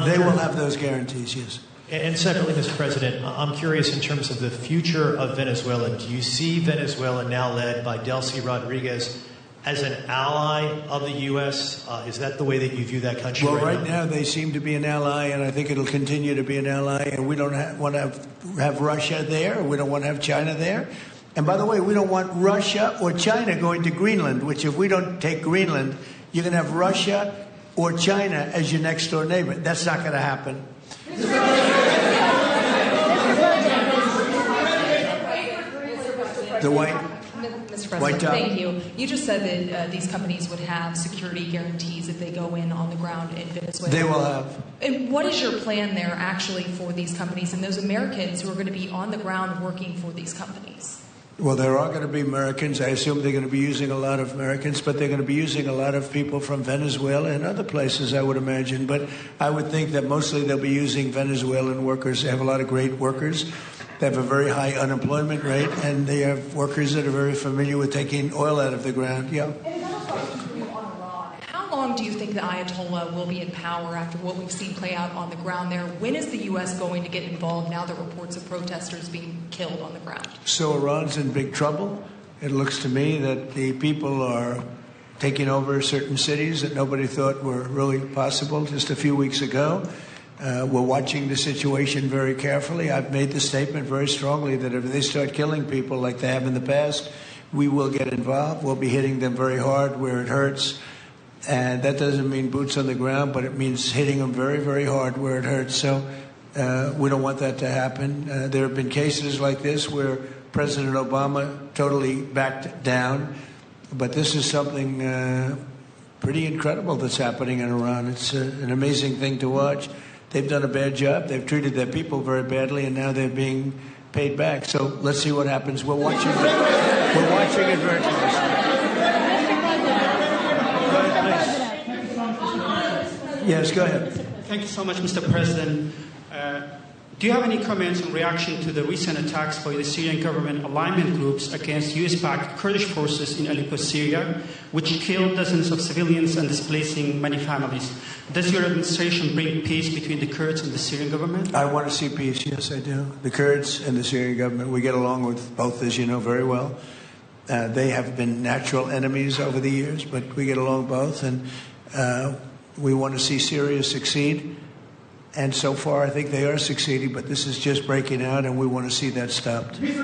they will have those guarantees, yes. And separately, Mr. President, I'm curious in terms of the future of Venezuela. Do you see Venezuela now led by Delcy Rodriguez as an ally of the U.S.? Is that the way that you view that country right now? They seem to be an ally, and I think it'll continue to be an ally. And we don't want to have Russia there. We don't want to have China there. And by the way, we don't want Russia or China going to Greenland, which if we don't take Greenland, you're going to have Russia or China as your next-door neighbor. That's not going to happen. The white... Mr. President, thank you. You just said that these companies would have security guarantees if they go in on the ground in Venezuela. They will have. And what is your plan there actually for these companies and those Americans who are going to be on the ground working for these companies? Well, there are going to be Americans. I assume they're going to be using a lot of Americans, but they're going to be using a lot of people from Venezuela and other places, I would imagine. But I would think that mostly they'll be using Venezuelan workers. They have a lot of great workers. They have a very high unemployment rate, and they have workers that are very familiar with taking oil out of the ground. Yeah. How long do you think the Ayatollah will be in power after what we've seen play out on the ground there? When is the U.S. going to get involved now that reports of protesters being killed on the ground? So Iran's in big trouble. It looks to me that the people are taking over certain cities that nobody thought were really possible just a few weeks ago. We're watching the situation very carefully. I've made the statement very strongly that if they start killing people like they have in the past, we will get involved. We'll be hitting them very hard where it hurts. And that doesn't mean boots on the ground, but it means hitting them very, very hard where it hurts. So we don't want that to happen. There have been cases like this where President Obama totally backed down. But this is something pretty incredible that's happening in Iran. It's an amazing thing to watch. They've done a bad job. They've treated their people very badly, and now they're being paid back. So let's see what happens. We're watching it. We're watching it very closely. Yes, go ahead. Thank you so much, Mr. President. Do you have any comments in reaction to the recent attacks by the Syrian government alignment groups against US-backed Kurdish forces in Aleppo, Syria, which killed dozens of civilians and displacing many families? Does your administration bring peace between the Kurds and the Syrian government? I want to see peace, yes, I do. The Kurds and the Syrian government, we get along with both, as you know very well. They have been natural enemies over the years, but we get along both, and we want to see Syria succeed. And so far, I think they are succeeding, but this is just breaking out, and we want to see that stopped. Go ahead,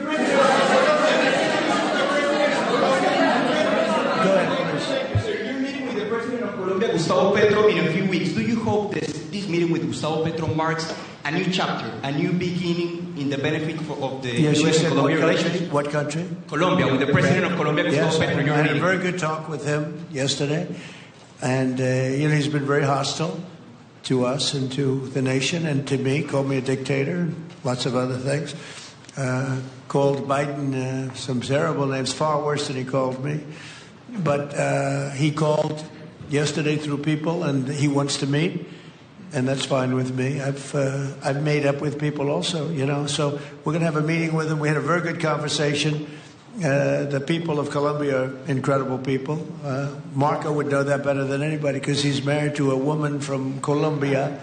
please. You're meeting with the President of Colombia, Gustavo Petro, in a few weeks. Do you hope this meeting with Gustavo Petro marks a new chapter, a new beginning in the benefit of the Yes, you U.S. said and Colombia relationship. what country? Colombia, with the president of Colombia, Yes, Gustavo Petro. I had a very good talk with him yesterday, and he's been very hostile to us and to the nation and to me. Called me a dictator, and lots of other things. Called Biden some terrible names, far worse than he called me. But he called yesterday through people, and he wants to meet. And that's fine with me. I've made up with people also, So we're going to have a meeting with them. We had a very good conversation. The people of Colombia are incredible people. Marco would know that better than anybody because he's married to a woman from Colombia.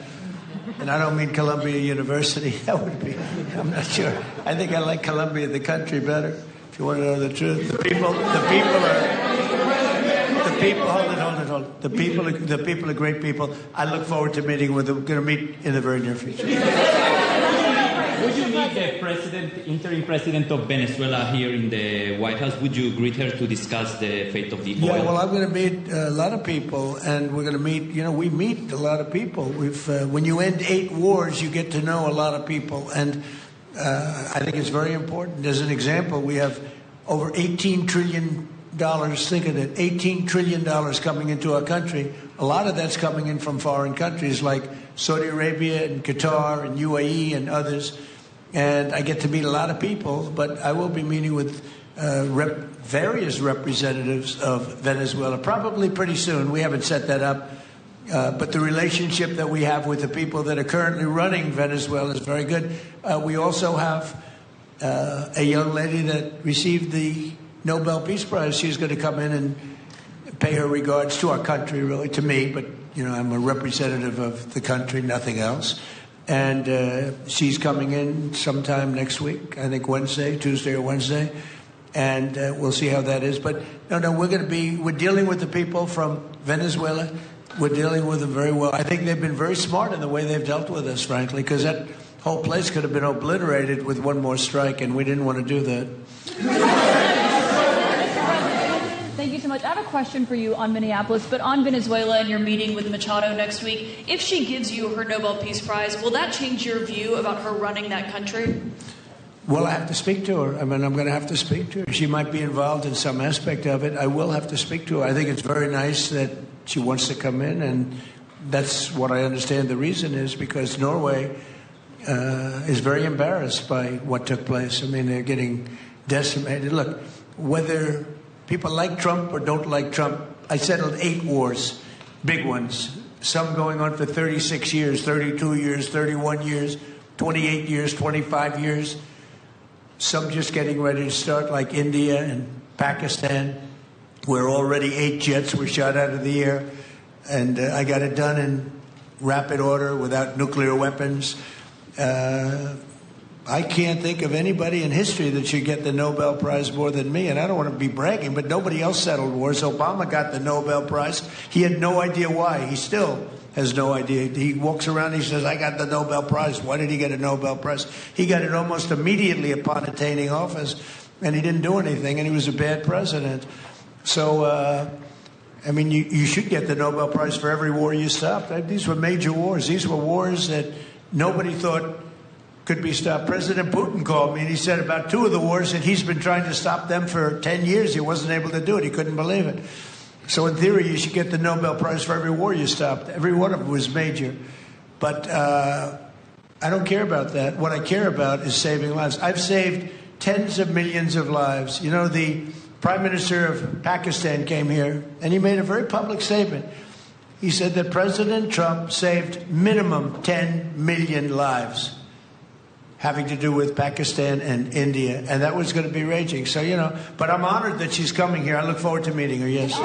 And I don't mean Columbia University. That would be, I'm not sure. I think I like Colombia, the country, better. If you want to know the truth, the people are great people. I look forward to meeting with them. We're going to meet in the very near future. Would you meet the interim president of Venezuela here in the White House? Would you greet her to discuss the fate of the oil? Yeah, well, I'm going to meet a lot of people, and we're going to meet. We meet a lot of people. When you end 8 wars, you get to know a lot of people, and I think it's very important. As an example, we have over $18 trillion. Think of it, $18 trillion coming into our country. A lot of that's coming in from foreign countries like Saudi Arabia and Qatar and UAE and others. And I get to meet a lot of people, but I will be meeting with various representatives of Venezuela probably pretty soon. We haven't set that up. But the relationship that we have with the people that are currently running Venezuela is very good. We also have a young lady that received the Nobel Peace Prize. She's going to come in and pay her regards to our country, really, to me, but, I'm a representative of the country, nothing else. And she's coming in sometime next week, I think Tuesday or Wednesday, and we'll see how that is. But, no, we're dealing with the people from Venezuela. We're dealing with them very well. I think they've been very smart in the way they've dealt with us, frankly, because that whole place could have been obliterated with one more strike, and we didn't want to do that. Thank you so much. I have a question for you on Minneapolis, but on Venezuela and your meeting with Machado next week. If she gives you her Nobel Peace Prize, will that change your view about her running that country? Well, I have to speak to her. I'm going to have to speak to her. She might be involved in some aspect of it. I will have to speak to her. I think it's very nice that she wants to come in, and that's what I understand the reason is, because Norway is very embarrassed by what took place. They're getting decimated. Look, whether people like Trump or don't like Trump, I settled 8 wars, big ones, some going on for 36 years, 32 years, 31 years, 28 years, 25 years, some just getting ready to start, like India and Pakistan, where already 8 jets were shot out of the air, and I got it done in rapid order without nuclear weapons. I can't think of anybody in history that should get the Nobel Prize more than me, and I don't want to be bragging, but nobody else settled wars. Obama got the Nobel Prize. He had no idea why. He still has no idea. He walks around and he says, I got the Nobel Prize. Why did he get a Nobel Prize? He got it almost immediately upon attaining office, and he didn't do anything, and he was a bad president. So, you should get the Nobel Prize for every war you stopped. These were major wars. These were wars that nobody thought could be stopped. President Putin called me and he said about 2 of the wars that he's been trying to stop them for 10 years. He wasn't able to do it. He couldn't believe it. So in theory, you should get the Nobel Prize for every war you stopped. Every one of them was major. But I don't care about that. What I care about is saving lives. I've saved tens of millions of lives. The Prime Minister of Pakistan came here and he made a very public statement. He said that President Trump saved minimum 10 million lives having to do with Pakistan and India, and that was going to be raging. So, but I'm honored that she's coming here. I look forward to meeting her, yes.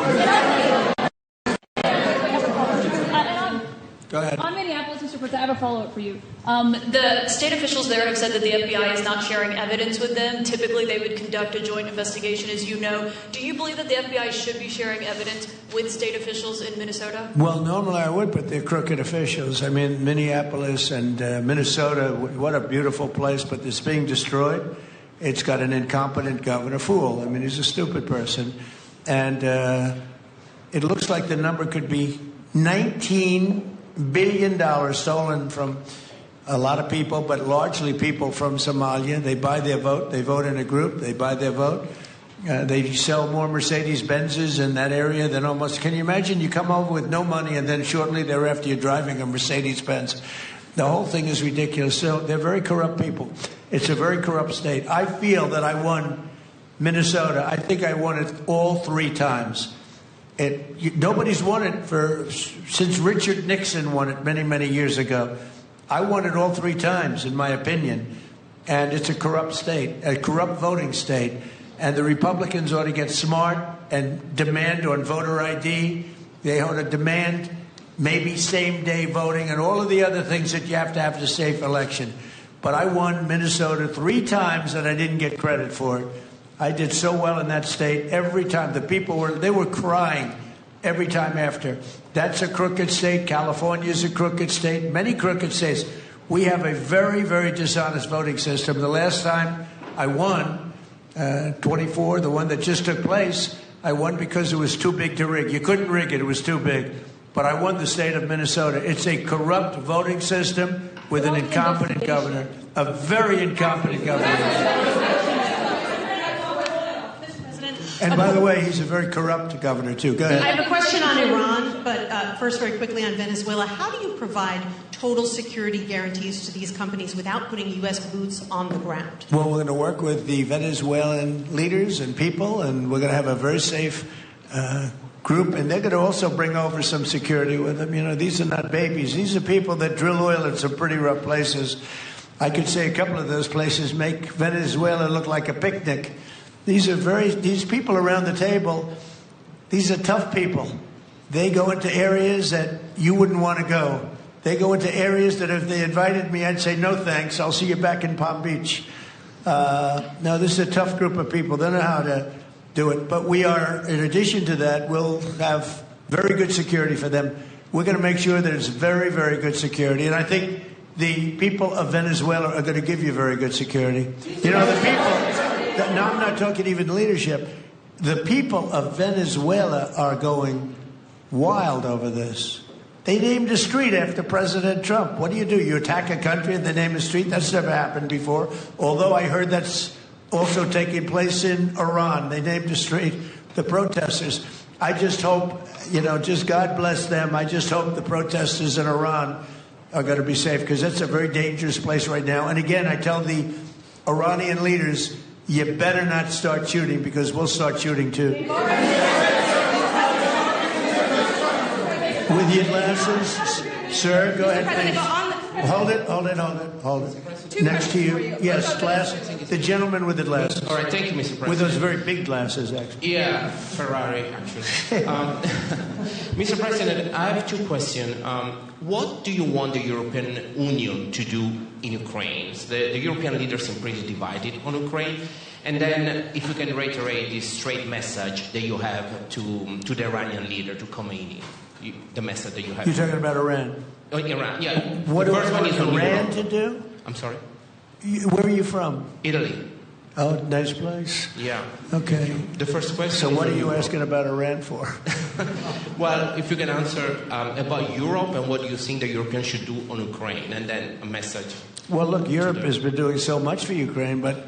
Go ahead. On Minneapolis, Mr. President, I have a follow-up for you. The state officials there have said that the FBI is not sharing evidence with them. Typically, they would conduct a joint investigation, as you know. Do you believe that the FBI should be sharing evidence with state officials in Minnesota? Well, normally I would, but they're crooked officials. Minneapolis and Minnesota, what a beautiful place, but it's being destroyed. It's got an incompetent governor, fool. He's a stupid person. And it looks like the number could be $19 billion stolen from a lot of people, but largely people from Somalia. They buy their vote. They vote in a group. They buy their vote. They sell more Mercedes-Benzes in that area than almost... Can you imagine you come over with no money and then shortly thereafter you're driving a Mercedes-Benz? The whole thing is ridiculous. So they're very corrupt people. It's a very corrupt state. I feel that I won Minnesota. I think I won it all 3 times. Nobody's won it since Richard Nixon won it many, many years ago. I won it all 3 times, in my opinion. And it's a corrupt state, a corrupt voting state. And the Republicans ought to get smart and demand on voter ID. They ought to demand maybe same-day voting and all of the other things that you have to have a safe election. But I won Minnesota 3 times and I didn't get credit for it. I did so well in that state every time. The people were crying every time after. That's a crooked state. California is a crooked state. Many crooked states. We have a very, very dishonest voting system. The last time I won, 24, the one that just took place, I won because it was too big to rig. You couldn't rig it. It was too big. But I won the state of Minnesota. It's a corrupt voting system with an incompetent governor, a very incompetent governor. And by the way, he's a very corrupt governor, too. Go ahead. I have a question on Iran, but first, very quickly on Venezuela. How do you provide total security guarantees to these companies without putting U.S. boots on the ground? Well, we're going to work with the Venezuelan leaders and people, and we're going to have a very safe group, and they're going to also bring over some security with them. You know, these are not babies. These are people that drill oil in some pretty rough places. I could say a couple of those places make Venezuela look like a picnic. These people around the table, these are tough people. They go into areas that you wouldn't want to go. They go into areas that if they invited me, I'd say, no thanks, I'll see you back in Palm Beach. No, this is a tough group of people. They know how to do it. But we are, in addition to that, we'll have very good security for them. We're going to make sure that it's very, very good security. And I think the people of Venezuela are going to give you very good security. You know, the people... Now, I'm not talking even leadership. The people of Venezuela are going wild over this. They named a street after President Trump. What do? You attack a country and they name a street? That's never happened before. Although I heard that's also taking place in Iran. They named a street. The protesters. I just hope, just God bless them. I just hope the protesters in Iran are going to be safe, because that's a very dangerous place right now. And again, I tell the Iranian leaders, you better not start shooting, because we'll start shooting too. With your glasses, sir, go ahead, please. Hold it. Next to you. Yes, glasses. The gentleman with the glasses. All right, thank you, Mr. President. With those very big glasses, actually. Yeah, Ferrari, actually. Mr. President, I have 2 questions. What do you want the European Union to do in Ukraine? The European leaders seem pretty divided on Ukraine. And then, if you can reiterate this straight message that you have to the Iranian leader, to Khomeini, the message that you have. You're talking about Iran? Oh, Iran, yeah. What do I want on Iran to do? I'm sorry? Where are you from? Italy. Oh, nice place. Yeah. Okay. The first question. So what are you asking about Iran for? Well, if you can answer about Europe and what you think the Europeans should do on Ukraine, and then a message. Well, look, Europe has been doing so much for Ukraine, but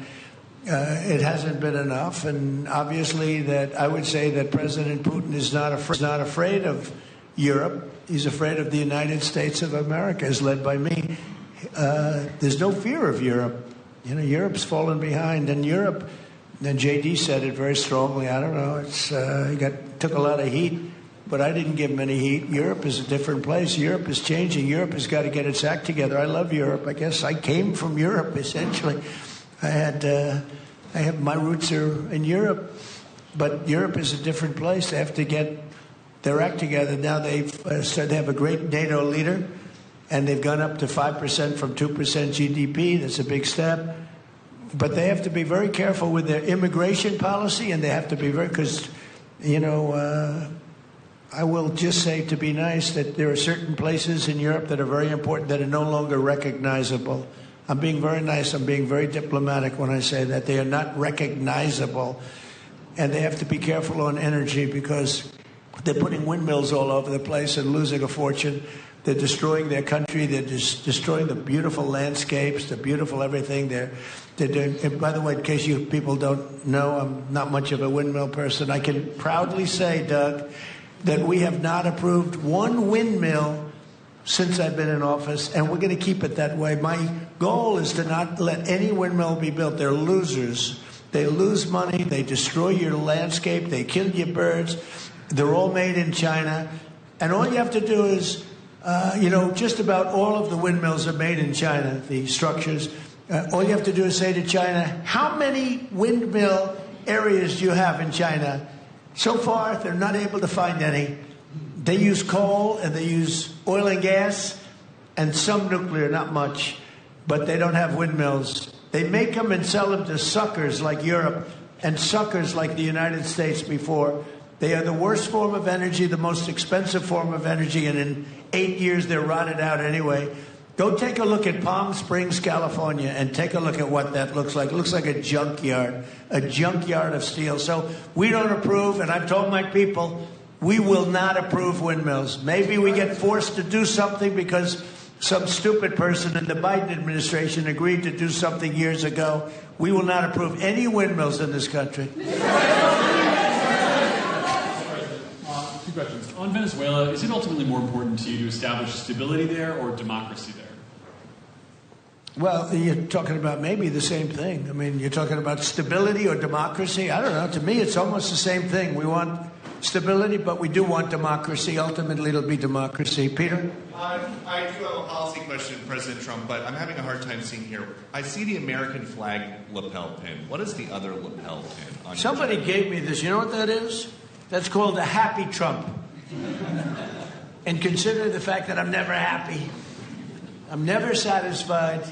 it hasn't been enough. And obviously that I would say that President Putin is not afraid of Europe. He's afraid of the United States of America, as led by me. There's no fear of Europe. Europe's fallen behind, and Europe, and JD said it very strongly. I don't know. He took a lot of heat, but I didn't give him any heat. Europe is a different place. Europe is changing. Europe has got to get its act together. I love Europe. I guess I came from Europe, essentially. I have my roots are in Europe, but Europe is a different place. They have to get their act together. Now they have a great NATO leader, and they've gone up to 5% from 2% GDP. That's a big step. But they have to be very careful with their immigration policy, and they have to be because, I will just say, to be nice, that there are certain places in Europe that are very important that are no longer recognizable. I'm being very nice. I'm being very diplomatic when I say that. They are not recognizable. And they have to be careful on energy because they're putting windmills all over the place and losing a fortune. They're destroying their country. They're just destroying the beautiful landscapes, the beautiful everything. They're doing. And by the way, in case you people don't know, I'm not much of a windmill person. I can proudly say, Doug, that we have not approved one windmill since I've been in office, and we're going to keep it that way. My goal is to not let any windmill be built. They're losers. They lose money. They destroy your landscape. They kill your birds. They're all made in China. And all you have to do is, just about all of the windmills are made in China, the structures. All you have to do is say to China, how many windmill areas do you have in China? So far, they're not able to find any. They use coal and they use oil and gas and some nuclear, not much, but they don't have windmills. They make them and sell them to suckers like Europe and suckers like the United States before. They are the worst form of energy, the most expensive form of energy, and in 8 years they're rotted out anyway. Go take a look at Palm Springs, California, and take a look at what that looks like. It looks like a junkyard of steel. So we don't approve, and I've told my people, we will not approve windmills. Maybe we get forced to do something because some stupid person in the Biden administration agreed to do something years ago. We will not approve any windmills in this country. Two questions. On Venezuela, is it ultimately more important to you to establish stability there or democracy there? Well, you're talking about maybe the same thing. I mean, you're talking about stability or democracy. I don't know. To me, it's almost the same thing. We want stability, but we do want democracy. Ultimately, it'll be democracy. Peter? I do have a policy question, President Trump, but I'm having a hard time seeing here. I see the American flag lapel pin. What is the other lapel pin on Somebody gave me this. You know what that is? That's called a happy Trump. And consider the fact that I'm never happy. I'm never satisfied.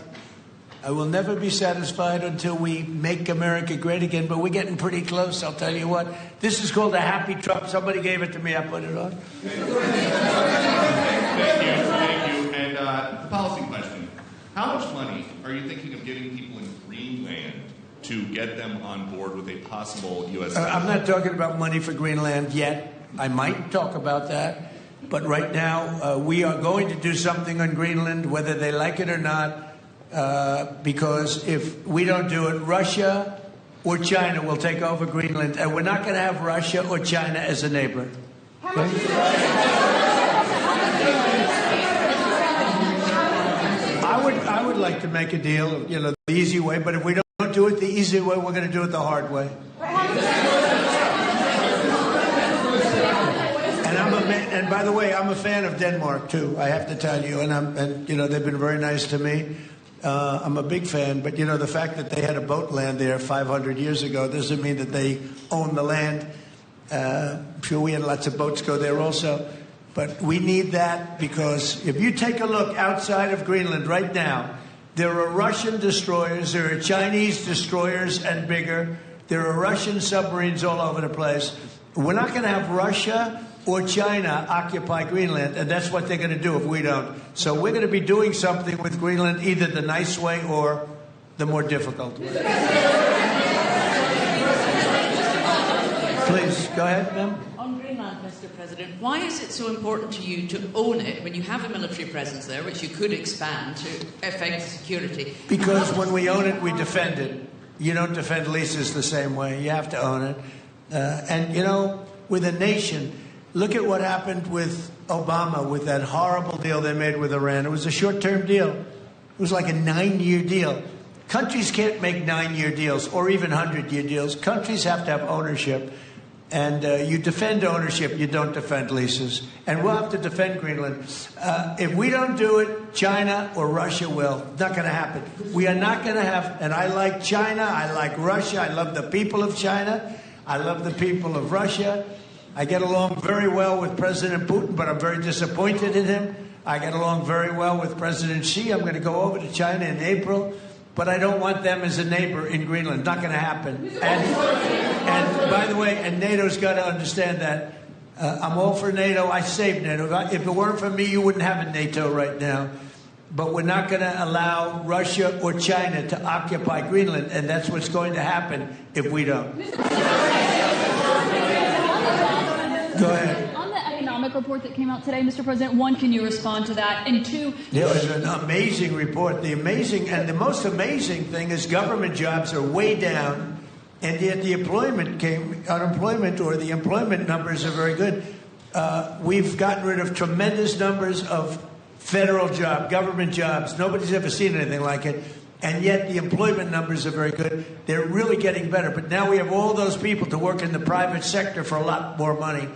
I will never be satisfied until we make America great again, but we're getting pretty close, I'll tell you what. This is called a happy Trump. Somebody gave it to me. I put it on. Thank you. And the policy question. How much money are you thinking of giving people in Greenland to get them on board with a possible U.S. I'm not talking about money for Greenland yet. I might talk about that. But right now, we are going to do something on Greenland, whether they like it or not, because if we don't do it, Russia or China will take over Greenland, and we're not going to have Russia or China as a neighbor. Okay? I would like to make a deal, the easy way, but if we don't do it the easy way, we're going to do it the hard way. And by the way, I'm a fan of Denmark too. I have to tell you, and they've been very nice to me. I'm a big fan, but the fact that they had a boat land there 500 years ago doesn't mean that they own the land. I'm sure we had lots of boats go there also, but we need that because if you take a look outside of Greenland right now, there are Russian destroyers, there are Chinese destroyers and bigger, there are Russian submarines all over the place. We're not going to have Russia or China occupy Greenland, and that's what they're going to do if we don't. So we're going to be doing something with Greenland, either the nice way or the more difficult way. Please, go ahead, ma'am. On Greenland, Mr. President, why is it so important to you to own it when you have a military presence there, which you could expand to affect security? Because when we own it, we defend it. You don't defend leases the same way. You have to own it. With a nation, look at what happened with Obama, with that horrible deal they made with Iran. It was a short-term deal. It was like a 9-year deal. Countries can't make 9-year deals or even 100-year deals. Countries have to have ownership. And you defend ownership, you don't defend leases. And we'll have to defend Greenland. If we don't do it, China or Russia will. It's not going to happen. We are not going to have, and I like China, I like Russia, I love the people of China, I love the people of Russia. I get along very well with President Putin, but I'm very disappointed in him. I get along very well with President Xi. I'm going to go over to China in April, but I don't want them as a neighbor in Greenland. Not going to happen. And by the way, and NATO's got to understand that. I'm all for NATO. I saved NATO. If it weren't for me, you wouldn't have a NATO right now. But we're not going to allow Russia or China to occupy Greenland, and that's what's going to happen if we don't. Go ahead. On the economic economic report that came out today, Mr. President? One, can you respond to that? And two, it was an amazing report. The most amazing thing is government jobs are way down, and yet the employment numbers are very good. We've gotten rid of tremendous numbers of federal government jobs. Nobody's ever seen anything like it. And yet the employment numbers are very good. They're really getting better. But now we have all those people to work in the private sector for a lot more money.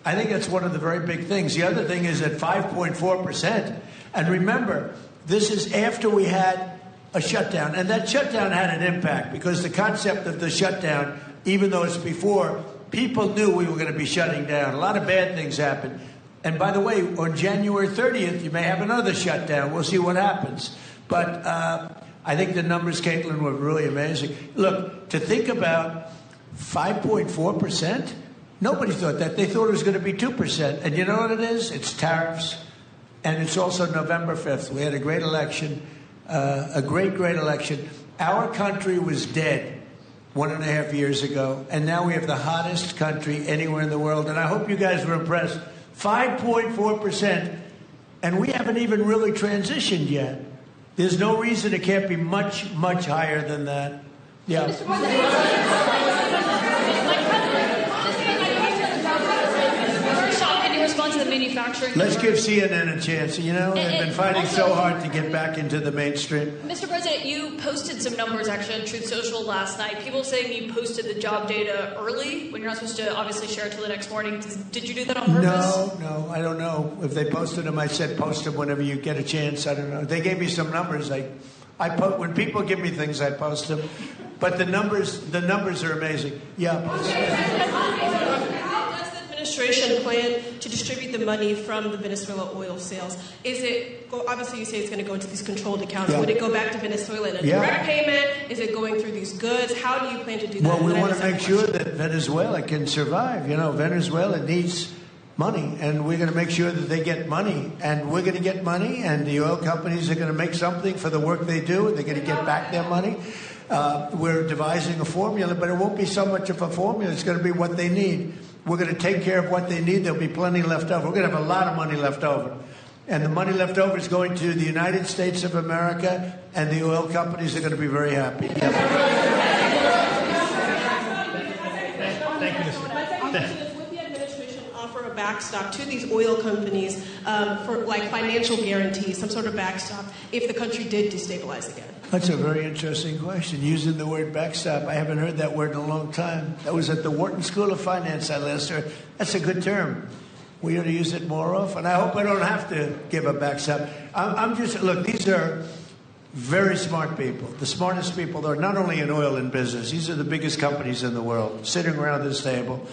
I think that's one of the very big things. The other thing is at 5.4%. And remember, this is after we had a shutdown. And that shutdown had an impact because the concept of the shutdown, even though it's before, people knew we were going to be shutting down. A lot of bad things happened. And by the way, on January 30th, you may have another shutdown. We'll see what happens. But I think the numbers, Caitlin, were really amazing. Look, to think about 5.4%, nobody thought that. They thought it was going to be 2%. And you know what it is? It's tariffs. And it's also November 5th. We had a great election, a great election. Our country was dead 1.5 years ago. And now we have the hottest country anywhere in the world. And I hope you guys were impressed. 5.4%. And we haven't even really transitioned yet. There's no reason it can't be much, much higher than that. Yeah. Can you respond to the manufacturing? Let's give CNN a chance. You know, they've been fighting so hard to get back into the mainstream. Mr. President, you posted some numbers actually on Truth Social last night. People saying you posted the job data early when you're not supposed to obviously share it till the next morning. Did you do that on purpose? No, I don't know. If they posted them, I said post them whenever you get a chance. I don't know. They gave me some numbers. When people give me things, I post them. But the numbers are amazing. Yeah. How does the administration plan to distribute the money from the Venezuela oil sales? Is it, obviously you say it's going to go into these controlled accounts. Yeah. Would it go back to Venezuela in a direct payment? Is it going through these goods? How do you plan to do that? Well, we want to make sure that Venezuela can survive. You know, Venezuela needs money, and we're going to make sure that they get money, and we're going to get money, and the oil companies are going to make something for the work they do, and they're going to get back their money. We're devising a formula, but it won't be so much of a formula. It's going to be what they need. We're going to take care of what they need. There'll be plenty left over. We're going to have a lot of money left over. And the money left over is going to the United States of America, and the oil companies are going to be very happy. Thank you, Mr. President. Would the administration offer a backstop to these oil companies for like financial guarantees, some sort of backstop, if the country did destabilize again? That's a very interesting question. Using the word backstop, I haven't heard that word in a long time. That was at the Wharton School of Finance I last heard. That's a good term. We ought to use it more often. I hope I don't have to give a backstop. Look, these are very smart people. The smartest people, they're not only in oil and business. These are the biggest companies in the world, sitting around this table.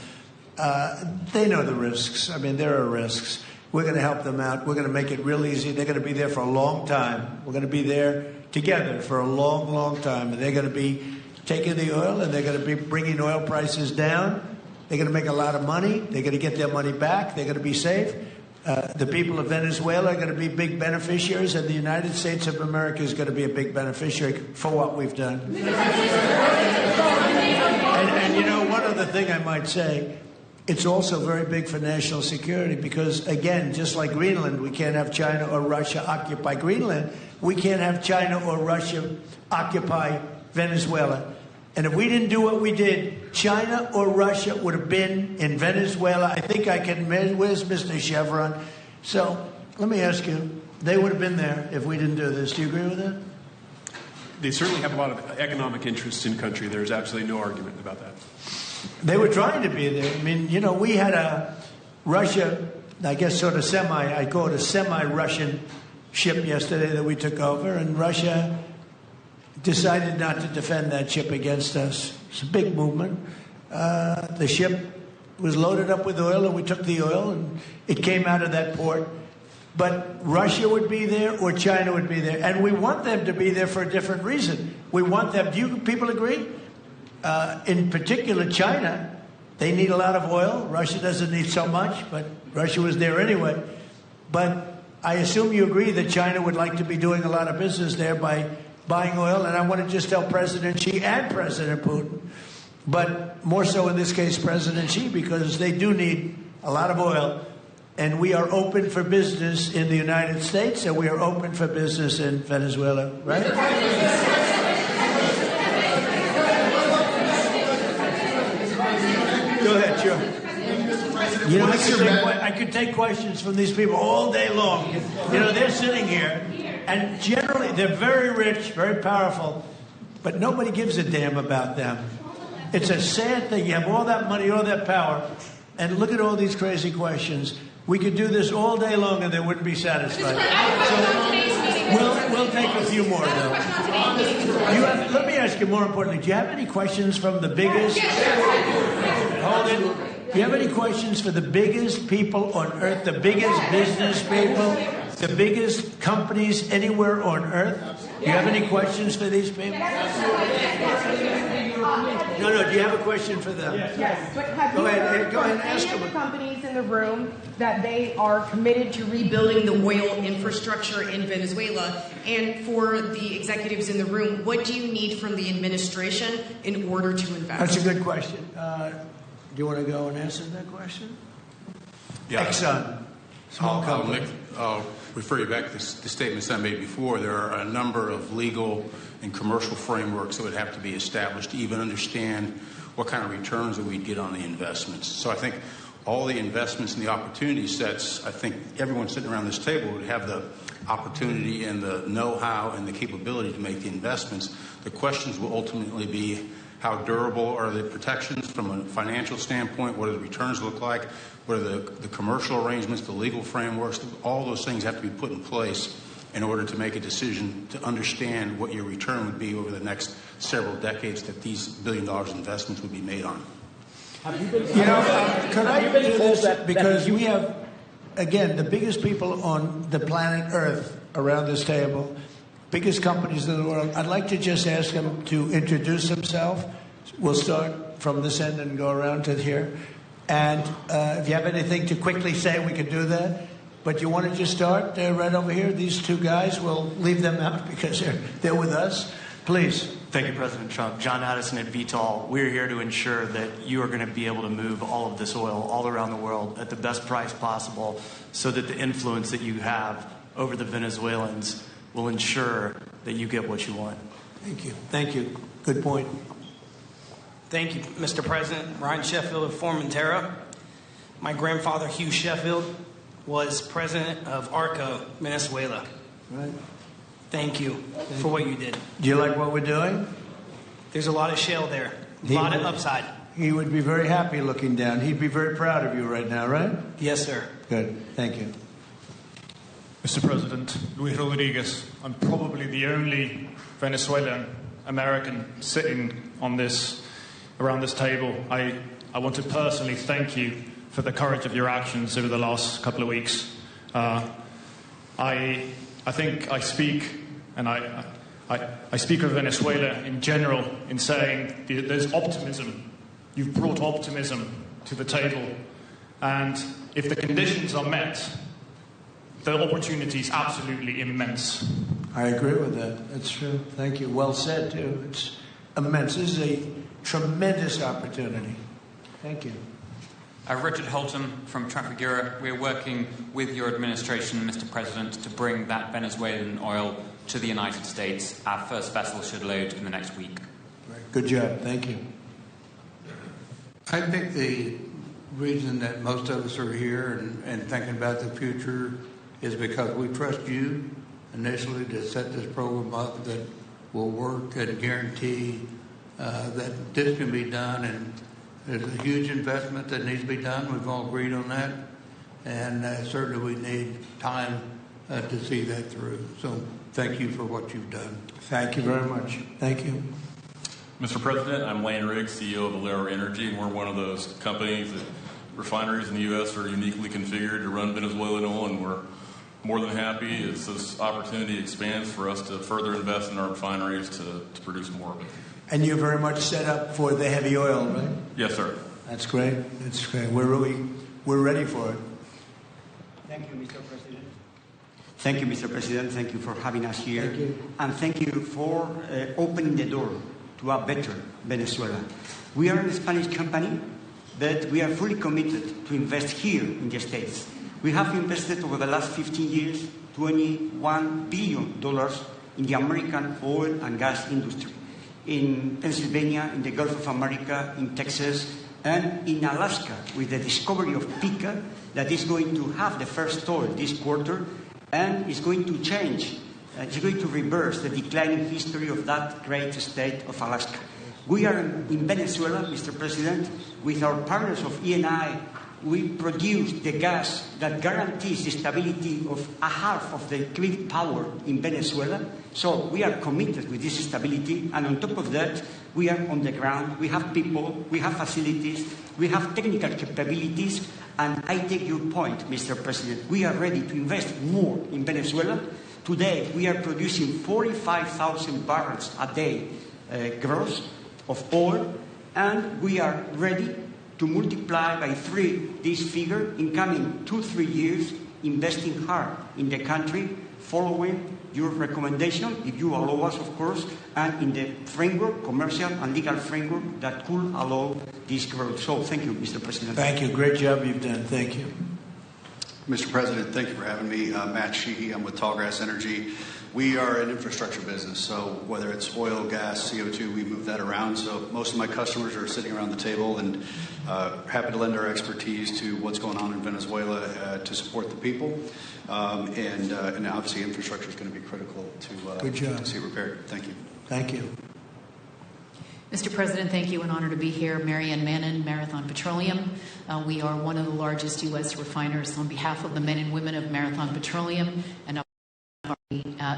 They know the risks. I mean, there are risks. We're going to help them out. We're going to make it real easy. They're going to be there for a long time. We're going to be there together for a long, long time. And they're going to be taking the oil, and they're going to be bringing oil prices down. They're going to make a lot of money. They're going to get their money back. They're going to be safe. The people of Venezuela are going to be big beneficiaries, and the United States of America is going to be a big beneficiary for what we've done. And you know, one other thing I might say, it's also very big for national security because, again, just like Greenland, we can't have China or Russia occupy Greenland. We can't have China or Russia occupy Venezuela. And if we didn't do what we did, China or Russia would have been in Venezuela. I think I can measure. Where's Mr. Chevron? So let me ask you, they would have been there if we didn't do this. Do you agree with that? They certainly have a lot of economic interests in country. There's absolutely no argument about that. They were trying to be there. I mean, you know, we had a Russia, I guess sort of I call it a semi-Russian ship yesterday that we took over, and Russia decided not to defend that ship against us. It's a big movement. The ship was loaded up with oil, and we took the oil, and it came out of that port. But Russia would be there or China would be there. And we want them to be there for a different reason. We want them, do you people agree? In particular, China, they need a lot of oil. Russia doesn't need so much, but Russia was there anyway. But I assume you agree that China would like to be doing a lot of business there by buying oil. And I want to just tell President Xi and President Putin, but more so in this case, President Xi, because they do need a lot of oil. And we are open for business in the United States, and we are open for business in Venezuela, right? Go ahead, sure. You know, I could take questions from these people all day long. You know, they're sitting here, and generally they're very rich, very powerful, but nobody gives a damn about them. It's a sad thing. You have all that money, all that power, and look at all these crazy questions. We could do this all day long and they wouldn't be satisfied. So we'll take a few more, though. Let me ask you more importantly, do you have any questions from the biggest... Hold it. Do you have any questions for the biggest people on Earth, the biggest business people, the biggest companies anywhere on Earth? Do you have any questions for these people? No, do you have a question for them? Yes. But have go ahead and ask them. Any of the companies in the room that they are committed to rebuilding the oil infrastructure in Venezuela? And for the executives in the room, what do you need from the administration in order to invest? That's a good question. Do you want to go and answer that question? Yeah. Exxon, small company. I'll refer you back to the statements I made before. There are a number of legal and commercial frameworks that would have to be established to even understand what kind of returns that we'd get on the investments. So I think all the investments and the opportunity sets, I think everyone sitting around this table would have the opportunity and the know-how and the capability to make the investments. The questions will ultimately be how durable are the protections from a financial standpoint, what do the returns look like, what are the commercial arrangements, the legal frameworks, all those things have to be put in place in order to make a decision to understand what your return would be over the next several decades that these $1 billion investments would be made on. You know, could I do this? Because we have, again, the biggest people on the planet Earth around this table, biggest companies in the world. I'd like to just ask them to introduce themselves. We'll start from this end and go around to here. And if you have anything to quickly say, we can do that. But you want to just start right over here? These two guys, we'll leave them out because they're with us. Please. Thank you, President Trump. John Addison at 𝐕𝐢𝐬𝐿. We're here to ensure that you are going to be able to move all of this oil all around the world at the best price possible so that the influence that you have over the Venezuelans will ensure that you get what you want. Thank you. Thank you. Good point. Thank you, Mr. President. Ryan Sheffield of Formentera. My grandfather, Hugh Sheffield, was president of ARCO, Venezuela. Right. Thank you for what you did. Do you like what we're doing? There's a lot of shale there, a lot of upside. He would be very happy looking down. He'd be very proud of you right now, right? Yes, sir. Good. Thank you. Mr. President, Luis Rodriguez, I'm probably the only Venezuelan American sitting on around this table. I want to personally thank you for the courage of your actions over the last couple of weeks. I think I speak, and I speak of Venezuela in general in saying there's optimism. You've brought optimism to the table, and if the conditions are met, the opportunity is absolutely immense. I agree with that. That's true. Thank you. Well said, too. It's immense. This is a tremendous opportunity. Thank you. Richard Holton from Trafigura. We're working with your administration, Mr. President, to bring that Venezuelan oil to the United States. Our first vessel should load in the next week. Good job. Thank you. I think the reason that most of us are here and thinking about the future is because we trust you initially to set this program up that will work and guarantee that this can be done. And there's a huge investment that needs to be done. We've all agreed on that. And certainly we need time to see that through. So thank you for what you've done. Thank you very much. Thank you. Mr. President, I'm Lane Riggs, CEO of ARY Energy, and we're one of those companies that refineries in the U.S. are uniquely configured to run Venezuelan oil, and we're more than happy as this opportunity expands for us to further invest in our refineries to produce more of it. And you're very much set up for the heavy oil, right? Yes, sir. That's great. That's great. We're ready for it. Thank you, Mr. President. Thank you, Mr. President. Thank you for having us here. Thank you. And thank you for opening the door to a better Venezuela. We are a Spanish company, but we are fully committed to invest here in the States. We have invested over the last 15 years $21 billion in the American oil and gas industry, in Pennsylvania, in the Gulf of America, in Texas, and in Alaska, with the discovery of Pikka, that is going to have the first oil this quarter, and is going to change, it's going to reverse the declining history of that great state of Alaska. We are in Venezuela, Mr. President, with our partners of ENI. We produce the gas that guarantees the stability of a half of the grid power in Venezuela. So we are committed with this stability, and on top of that, we are on the ground, we have people, we have facilities, we have technical capabilities, and I take your point, Mr. President. We are ready to invest more in Venezuela. Today, we are producing 45,000 barrels a day gross of oil, and we are ready to multiply by 3 this figure in coming 2-3 years, investing hard in the country, following your recommendation, if you allow us, of course, and in the framework, commercial and legal framework that could allow this growth. So thank you, Mr. President. Thank you. Great job you've done. Thank you. Mr. President, thank you for having me. Matt Sheehy, I'm with Tallgrass Energy. We are an infrastructure business, so whether it's oil, gas, CO2, we move that around. So most of my customers are sitting around the table and happy to lend our expertise to what's going on in Venezuela to support the people. And obviously infrastructure is going to be critical to see it repaired. Thank you. Thank you. Mr. President, thank you. An honor to be here. Marianne Mannon, Marathon Petroleum. We are one of the largest U.S. refiners. On behalf of the men and women of Marathon Petroleum, and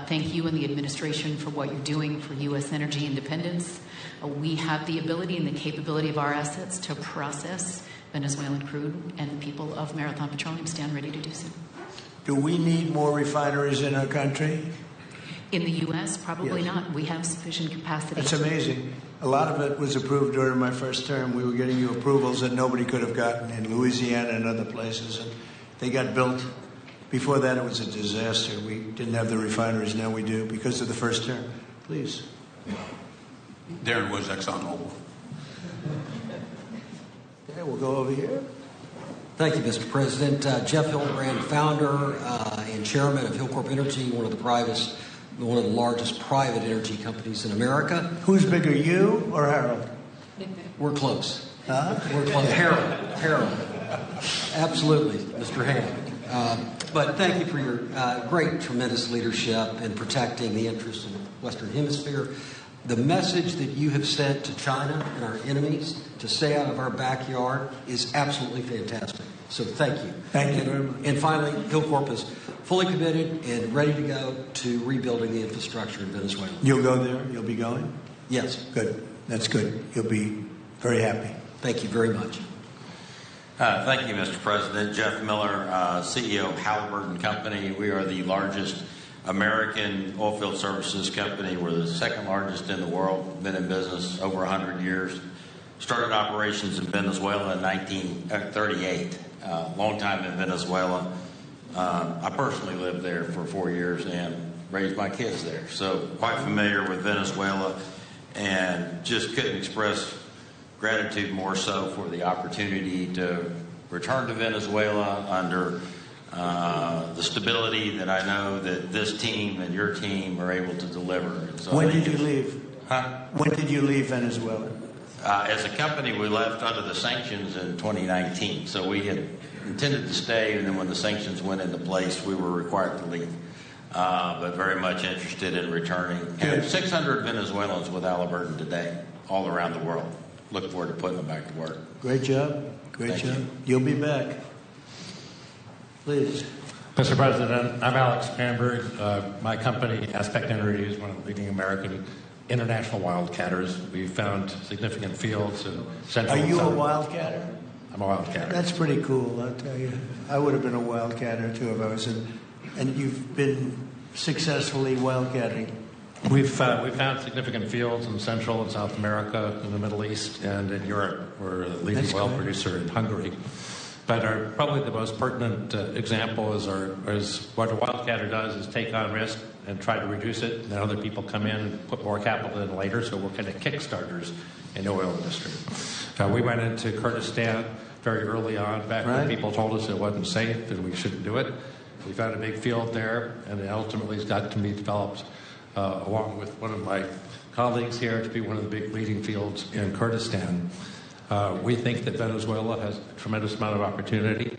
thank you and the administration for what you're doing for U.S. energy independence. We have the ability and the capability of our assets to process Venezuelan crude, and the people of Marathon Petroleum stand ready to do so. Do we need more refineries in our country? In the U.S., probably not. We have sufficient capacity. That's amazing. A lot of it was approved during my first term. We were getting you approvals that nobody could have gotten in Louisiana and other places, and they got built. Before that, it was a disaster. We didn't have the refineries. Now we do because of the first term. Please. Darren Woods, ExxonMobil. Okay, we'll go over here. Thank you, Mr. President. Jeff Hildebrand, founder and chairman of Hillcorp Energy, one of the largest private energy companies in America. Who's bigger, you or Harold? We're close. Huh? We're close. Harold. Absolutely, Mr. Hammond. But thank you for your great, tremendous leadership in protecting the interests of the Western Hemisphere. The message that you have sent to China and our enemies to stay out of our backyard is absolutely fantastic. So thank you. Thank you very much. And finally, Hillcorp is fully committed and ready to go to rebuilding the infrastructure in Venezuela. You'll go there? You'll be going? Yes. Good. That's good. You'll be very happy. Thank you very much. Thank you, Mr. President. Jeff Miller, CEO of Halliburton Company. We are the largest American oilfield services company. We're the second largest in the world. Been in business over 100 years. Started operations in Venezuela in 1938. Long time in Venezuela. I personally lived there for 4 years and raised my kids there. So quite familiar with Venezuela, and just couldn't express gratitude more so for the opportunity to return to Venezuela under the stability that I know that this team and your team are able to deliver. So when did you leave? Huh? When did you leave Venezuela? As a company, we left under the sanctions in 2019. So we had intended to stay, and then when the sanctions went into place, we were required to leave. But very much interested in returning. And 600 Venezuelans with Halliburton today, all around the world. Look forward to putting them back to work. Great job. Great job. You'll be back. Please. Mr. President, I'm Alex Bamberg. My company, Aspect Energy, is one of the leading American international wildcatters. We've found significant fields in central. Are you a wildcatter? I'm a wildcatter. That's pretty cool, I'll tell you. I would have been a wildcatter too if I was in. And you've been successfully wildcatting. We've found significant fields in Central and South America, in the Middle East, and in Europe. We're a leading oil producer in Hungary. But probably the most pertinent example is what a wildcatter does is take on risk and try to reduce it, and then other people come in and put more capital in later, so we're kind of kickstarters in the oil industry. We went into Kurdistan very early on, back when people told us it wasn't safe and we shouldn't do it. We found a big field there, and it ultimately has got to be developed along with one of my colleagues here to be one of the big leading fields in Kurdistan. We think that Venezuela has a tremendous amount of opportunity.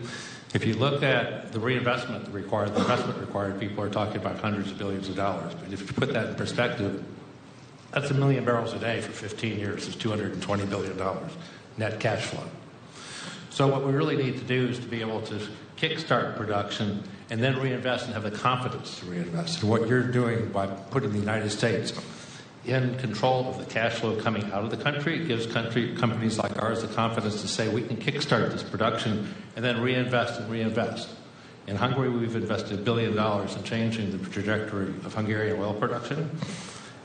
If you look at the reinvestment required, the investment required, people are talking about hundreds of billions of dollars. But if you put that in perspective, that's 1 million barrels a day for 15 years. It's $220 billion net cash flow. So what we really need to do is to be able to kickstart production and then reinvest and have the confidence to reinvest. And what you're doing by putting the United States in control of the cash flow coming out of the country, it gives companies like ours the confidence to say we can kickstart this production and then reinvest and reinvest. In Hungary, we've invested $1 billion in changing the trajectory of Hungarian oil production.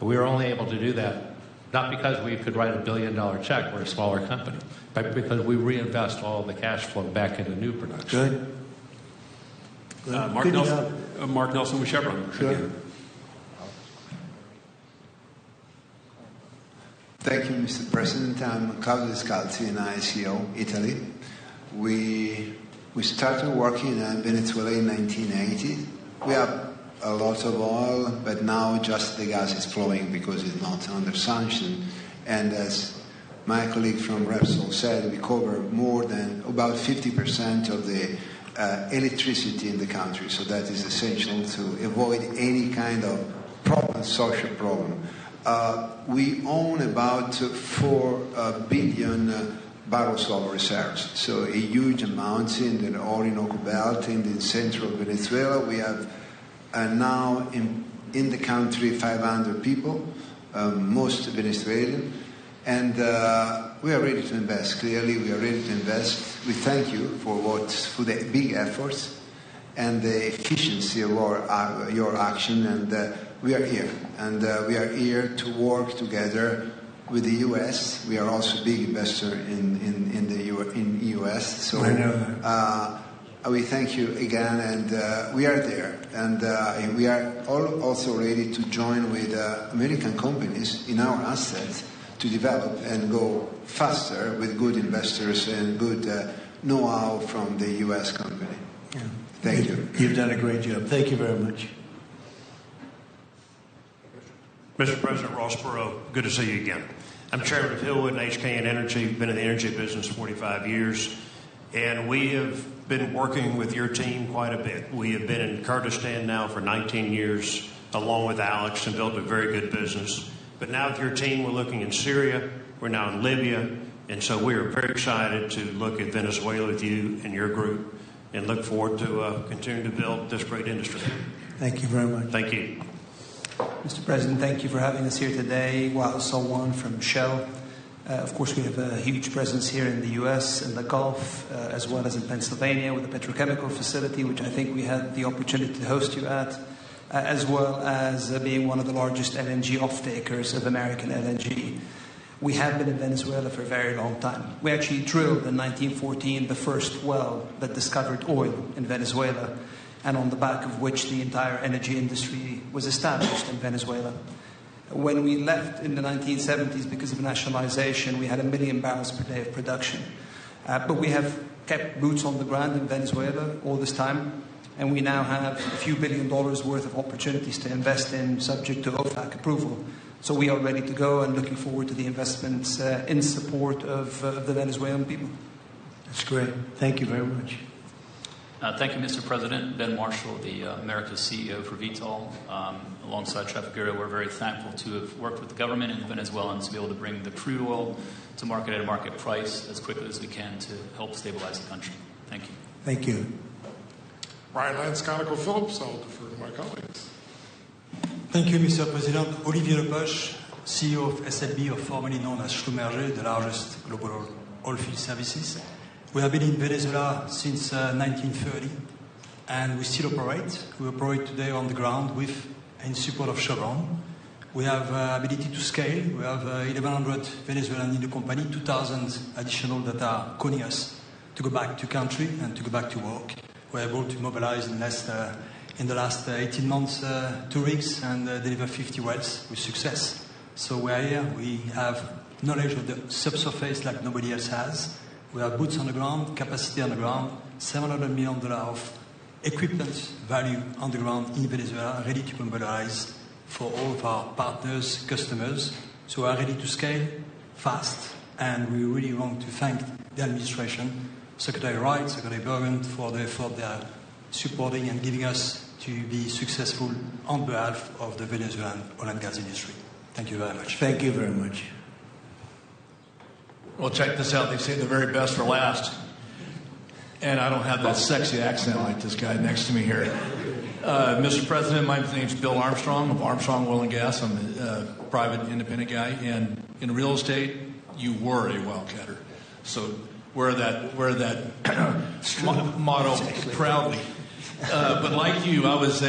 We were only able to do that not because we could write $1 billion check, we're a smaller company, but because we reinvest all the cash flow back into new production. Good. Mark Nelson with Chevron. Sure. Thank you, Mr. President. I'm 𝐔𝐸𝐻𝐿 in ICO, Italy. We started working in Venezuela in 1980. We have a lot of oil, but now just the gas is flowing because it's not under sanction. And as my colleague from Repsol said, we cover more than about 50% of the electricity in the country. So that is essential to avoid any kind of problem, social problem. We own about 4 billion barrels of reserves, so a huge amount in the Orinoco Belt, in the central Venezuela. We have now in the country 500 people, most Venezuelan, and we are ready to invest. Clearly, we are ready to invest. We thank you for the big efforts and the efficiency of your action, and we are here. And we are here to work together with the U.S. We are also a big investor in the U.S. So we thank you again, and we are there. And we are also ready to join with American companies in our assets to develop and go faster with good investors and good know-how from the U.S. company. Yeah. Thank you. You've done a great job. Thank you very much. Mr. President Ross Perot, good to see you again. I'm chairman of Hillwood and 𝐔𝐚𝐭 Energy, been in the energy business 45 years, and we have been working with your team quite a bit. We have been in Kurdistan now for 19 years, along with Alex, and built a very good business. But now with your team, we're looking in Syria, we're now in Libya, and so we are very excited to look at Venezuela with you and your group, and look forward to continuing to build this great industry. Thank you very much. Thank you. Mr. President, thank you for having us here today. 𝐕𝐢𝐬𝐿 from Shell. Of course, we have a huge presence here in the U.S. and the Gulf, as well as in Pennsylvania with a petrochemical facility, which I think we had the opportunity to host you at, as well as being one of the largest LNG off-takers of American LNG. We have been in Venezuela for a very long time. We actually drilled in 1914 the first well that discovered oil in Venezuela, and on the back of which the entire energy industry was established in Venezuela. When we left in the 1970s because of nationalization, we had 1 million barrels per day of production. But we have kept boots on the ground in Venezuela all this time, and we now have a few $1 billion worth of opportunities to invest in, subject to OFAC approval. So we are ready to go and looking forward to the investments in support of the Venezuelan people. That's great. Thank you very much. Thank you, Mr. President. Ben Marshall, the America's CEO for Vitol. Alongside Trafigura, we're very thankful to have worked with the government and the Venezuelans to be able to bring the crude oil to market at a market price as quickly as we can to help stabilize the country. Thank you. Thank you. Ryan Lance, ConocoPhillips. I'll defer to my colleagues. Thank you, Mr. President. Olivier Lepage, CEO of SLB, or formerly known as 𝐔𝐚𝐭𝐞𝐬, the largest global oilfield services. We have been in Venezuela since 1930, and we still operate. We operate today on the ground with in support of Chevron. We have ability to scale. We have 1,100 Venezuelans in the company, 2,000 additional that are calling us to go back to country and to go back to work. We're able to mobilize in the last 18 months 2 rigs and deliver 50 wells with success. So we're here. We have knowledge of the subsurface like nobody else has. We have boots on the ground, capacity on the ground, $700 million of equipment value on the ground in Venezuela, ready to mobilize for all of our partners, customers. So we are ready to scale fast, and we really want to thank the administration, Secretary Wright, Secretary Bergen, for the effort they are supporting and giving us to be successful on behalf of the Venezuelan oil and gas industry. Thank you very much. Thank you very much. Well, check this out. They say the very best for last. And I don't have that sexy accent like this guy next to me here. Mr. President, my name's Bill Armstrong of Armstrong Oil and Gas. I'm a private independent guy. And in real estate, you were a wildcatter. So wear that motto proudly. But like you, I was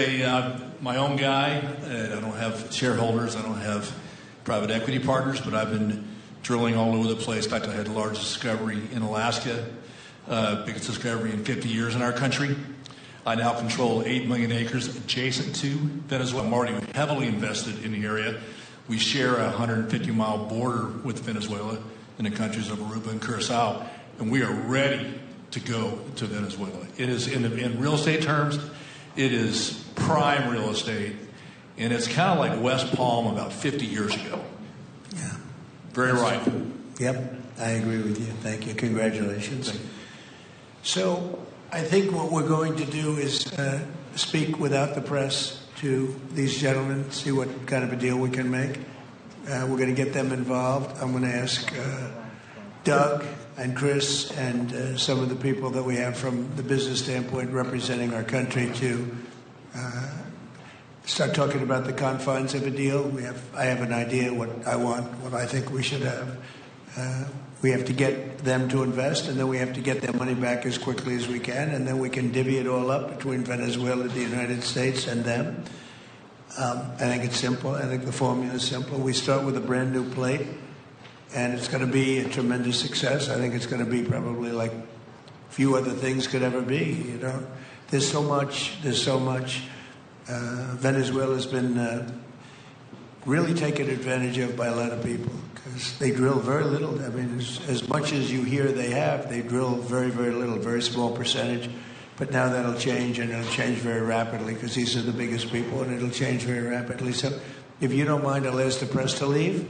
my own guy. I don't have shareholders. I don't have private equity partners, but I've been drilling all over the place. In fact, I had the largest discovery in Alaska, biggest discovery in 50 years in our country. I now control 8 million acres adjacent to Venezuela. I'm already heavily invested in the area. We share a 150-mile border with Venezuela in the countries of Aruba and Curacao, and we are ready to go to Venezuela. It is, in real estate terms, it is prime real estate, and it's kind of like West Palm about 50 years ago. Yeah. Very right. Yep, I agree with you. Thank you. Congratulations. So I think what we're going to do is speak without the press to these gentlemen, see what kind of a deal we can make. We're going to get them involved. I'm going to ask Doug and Chris and some of the people that we have from the business standpoint representing our country to start talking about the confines of a deal. I have an idea what I want, what I think we should have. We have to get them to invest, and then we have to get their money back as quickly as we can, and then we can divvy it all up between Venezuela, the United States, and them. I think it's simple. I think the formula is simple. We start with a brand new plate, and it's going to be a tremendous success. I think it's going to be probably like few other things could ever be. You know, there's so much. Venezuela's been really taken advantage of by a lot of people because they drill very little. I mean, as much as you hear they drill very, very little, very small percentage. But now that'll change, and it'll change very rapidly because these are the biggest people, and it'll change very rapidly. So if you don't mind, I'll ask the press to leave,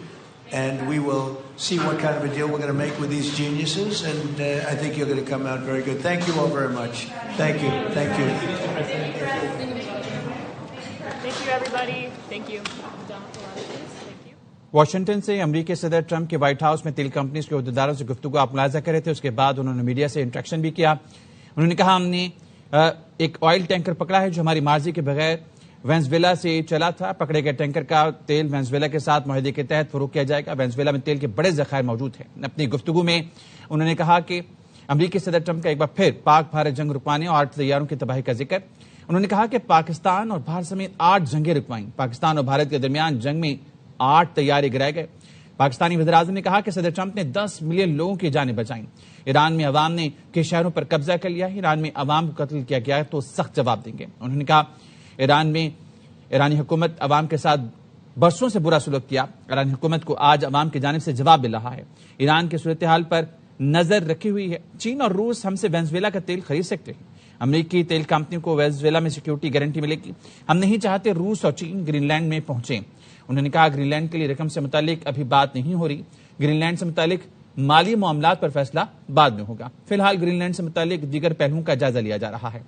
and we will see what kind of a deal we're going to make with these geniuses, and I think you're going to come out very good. Thank you all very much. Thank you. Thank you. Thank you, everybody. Thank you. Washington से अमेरिकी सदर Trump के white house में तेल companies के अहदेदारों से गुफ्तगू आप मुलाजा कर रहे थे। उसके बाद उन्होंने मीडिया से इंटरेक्शन भी किया। उन्होंने कहा हमने एक ऑयल टैंकर पकड़ा है जो हमारी मर्जी के बगैर वेनेजुएला से चला था। पकड़े गए टैंकर का तेल वेनेजुएला के साथ मुआहदे के तहत फरोख्त किया जाएगा। वेनेजुएला में तेल के बड़े ज़खायर मौजूद हैं। अपनी गुफ्तगू में उन्होंने कहा कि अमेरिकी सदर ट्रंप का एक बार फिर पाक भारत जंग रुकवाने और 8 तैयारों की तबाही का जिक्र। उन्होंने कहा कि पाकिस्तान और भारत समेत 8 जंगें रुकवाई। पाकिस्तान और भारत के दरमियान जंग में 8 तैयारे गिराए गए। पाकिस्तानी वज़ीर-ए-आज़म ने कहा कि सदर ट्रंप ने 10 मिलियन लोगों की जानें बचाई। ईरान में अवाम ने के शहरों पर कब्जा कर लिया है। ईरान में अवाम को कत्ल किया गया है तो सख्त जवाब देंगे। उन्होंने कहा ईरानी हुकूमत अवाम के साथ बरसों से बुरा सलूक किया। ईरानी हुकूमत को आज अवाम की जानिब से जवाब मिल रहा है। ईरान की सूरत हाल पर नजर रखी हुई है। चीन और रूस हमसे वेनेजुएला का तेल खरीद सकते हैं। अमेरिकी तेल कंपनियों को वेनेजुएला में सिक्योरिटी गारंटी मिलेगी। हम नहीं चाहते रूस और चीन ग्रीनलैंड में पहुंचे। उन्होंने कहा ग्रीनलैंड के लिए रकम से मुतालिक अभी बात नहीं हो रही। ग्रीनलैंड से मुतालिक माली मामलात पर फैसला बाद में होगा। फिलहाल ग्रीनलैंड से मुतालिक दीगर पहलुओं का जायजा लिया जा रहा है।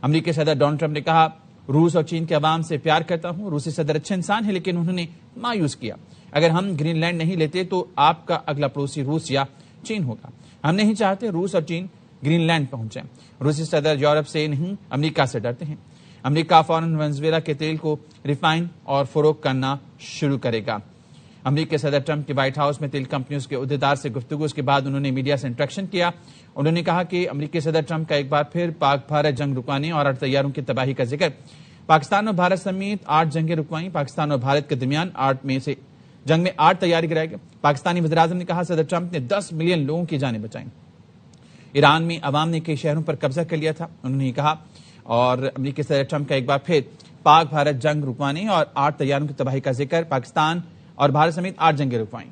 अमेरिकी सदर डोनाल्ड ट्रंप ने कहा रूस और चीन के अवाम से प्यार करता हूं। रूसी सदर अच्छे इंसान है लेकिन उन्होंने मायूस किया। अगर हम ग्रीनलैंड नहीं लेते तो आपका अगला पड़ोसी रूस या चीन होगा। हम नहीं चाहते रूस और चीन ग्रीनलैंड पहुंचे। रूसी सदर यूरोप से नहीं अमेरिका से डरते हैं। अमेरिका फौरन वेनेजुएला के तेल को रिफाइन और फरोख्त करना शुरू करेगा। अमेरिकी सदर ट्रंप के व्हाइट हाउस में तेल कंपनियों के अहदेदार से गुफ्तगू के बाद उन्होंने मीडिया से इंटरेक्शन किया। उन्होंने कहा कि अमेरिकी सदर ट्रंप का एक बार फिर पाक भारत जंग रुकवाने और 8 तैयारों की तबाही का जिक्र। पाकिस्तान और भारत समेत 8 जंगें रुकवाई। पाकिस्तान और भारत के दरमियान जंग में 8 तैयारी गिराई गई। पाकिस्तानी वज़ीर-ए-आज़म ने कहा सदर ट्रंप ने 10 मिलियन लोगों की जानें बचाई। ईरान में अवाम ने कई शहरों पर कब्जा कर लिया था उन्होंने कहा। और अमेरिकी सदर ट्रंप का एक बार फिर पाक भारत जंग रुकवाने और 8 तैयारों की तबाही का जिक्र। पाकिस्तान और भारत समेत 8 जंगें रुकवाई।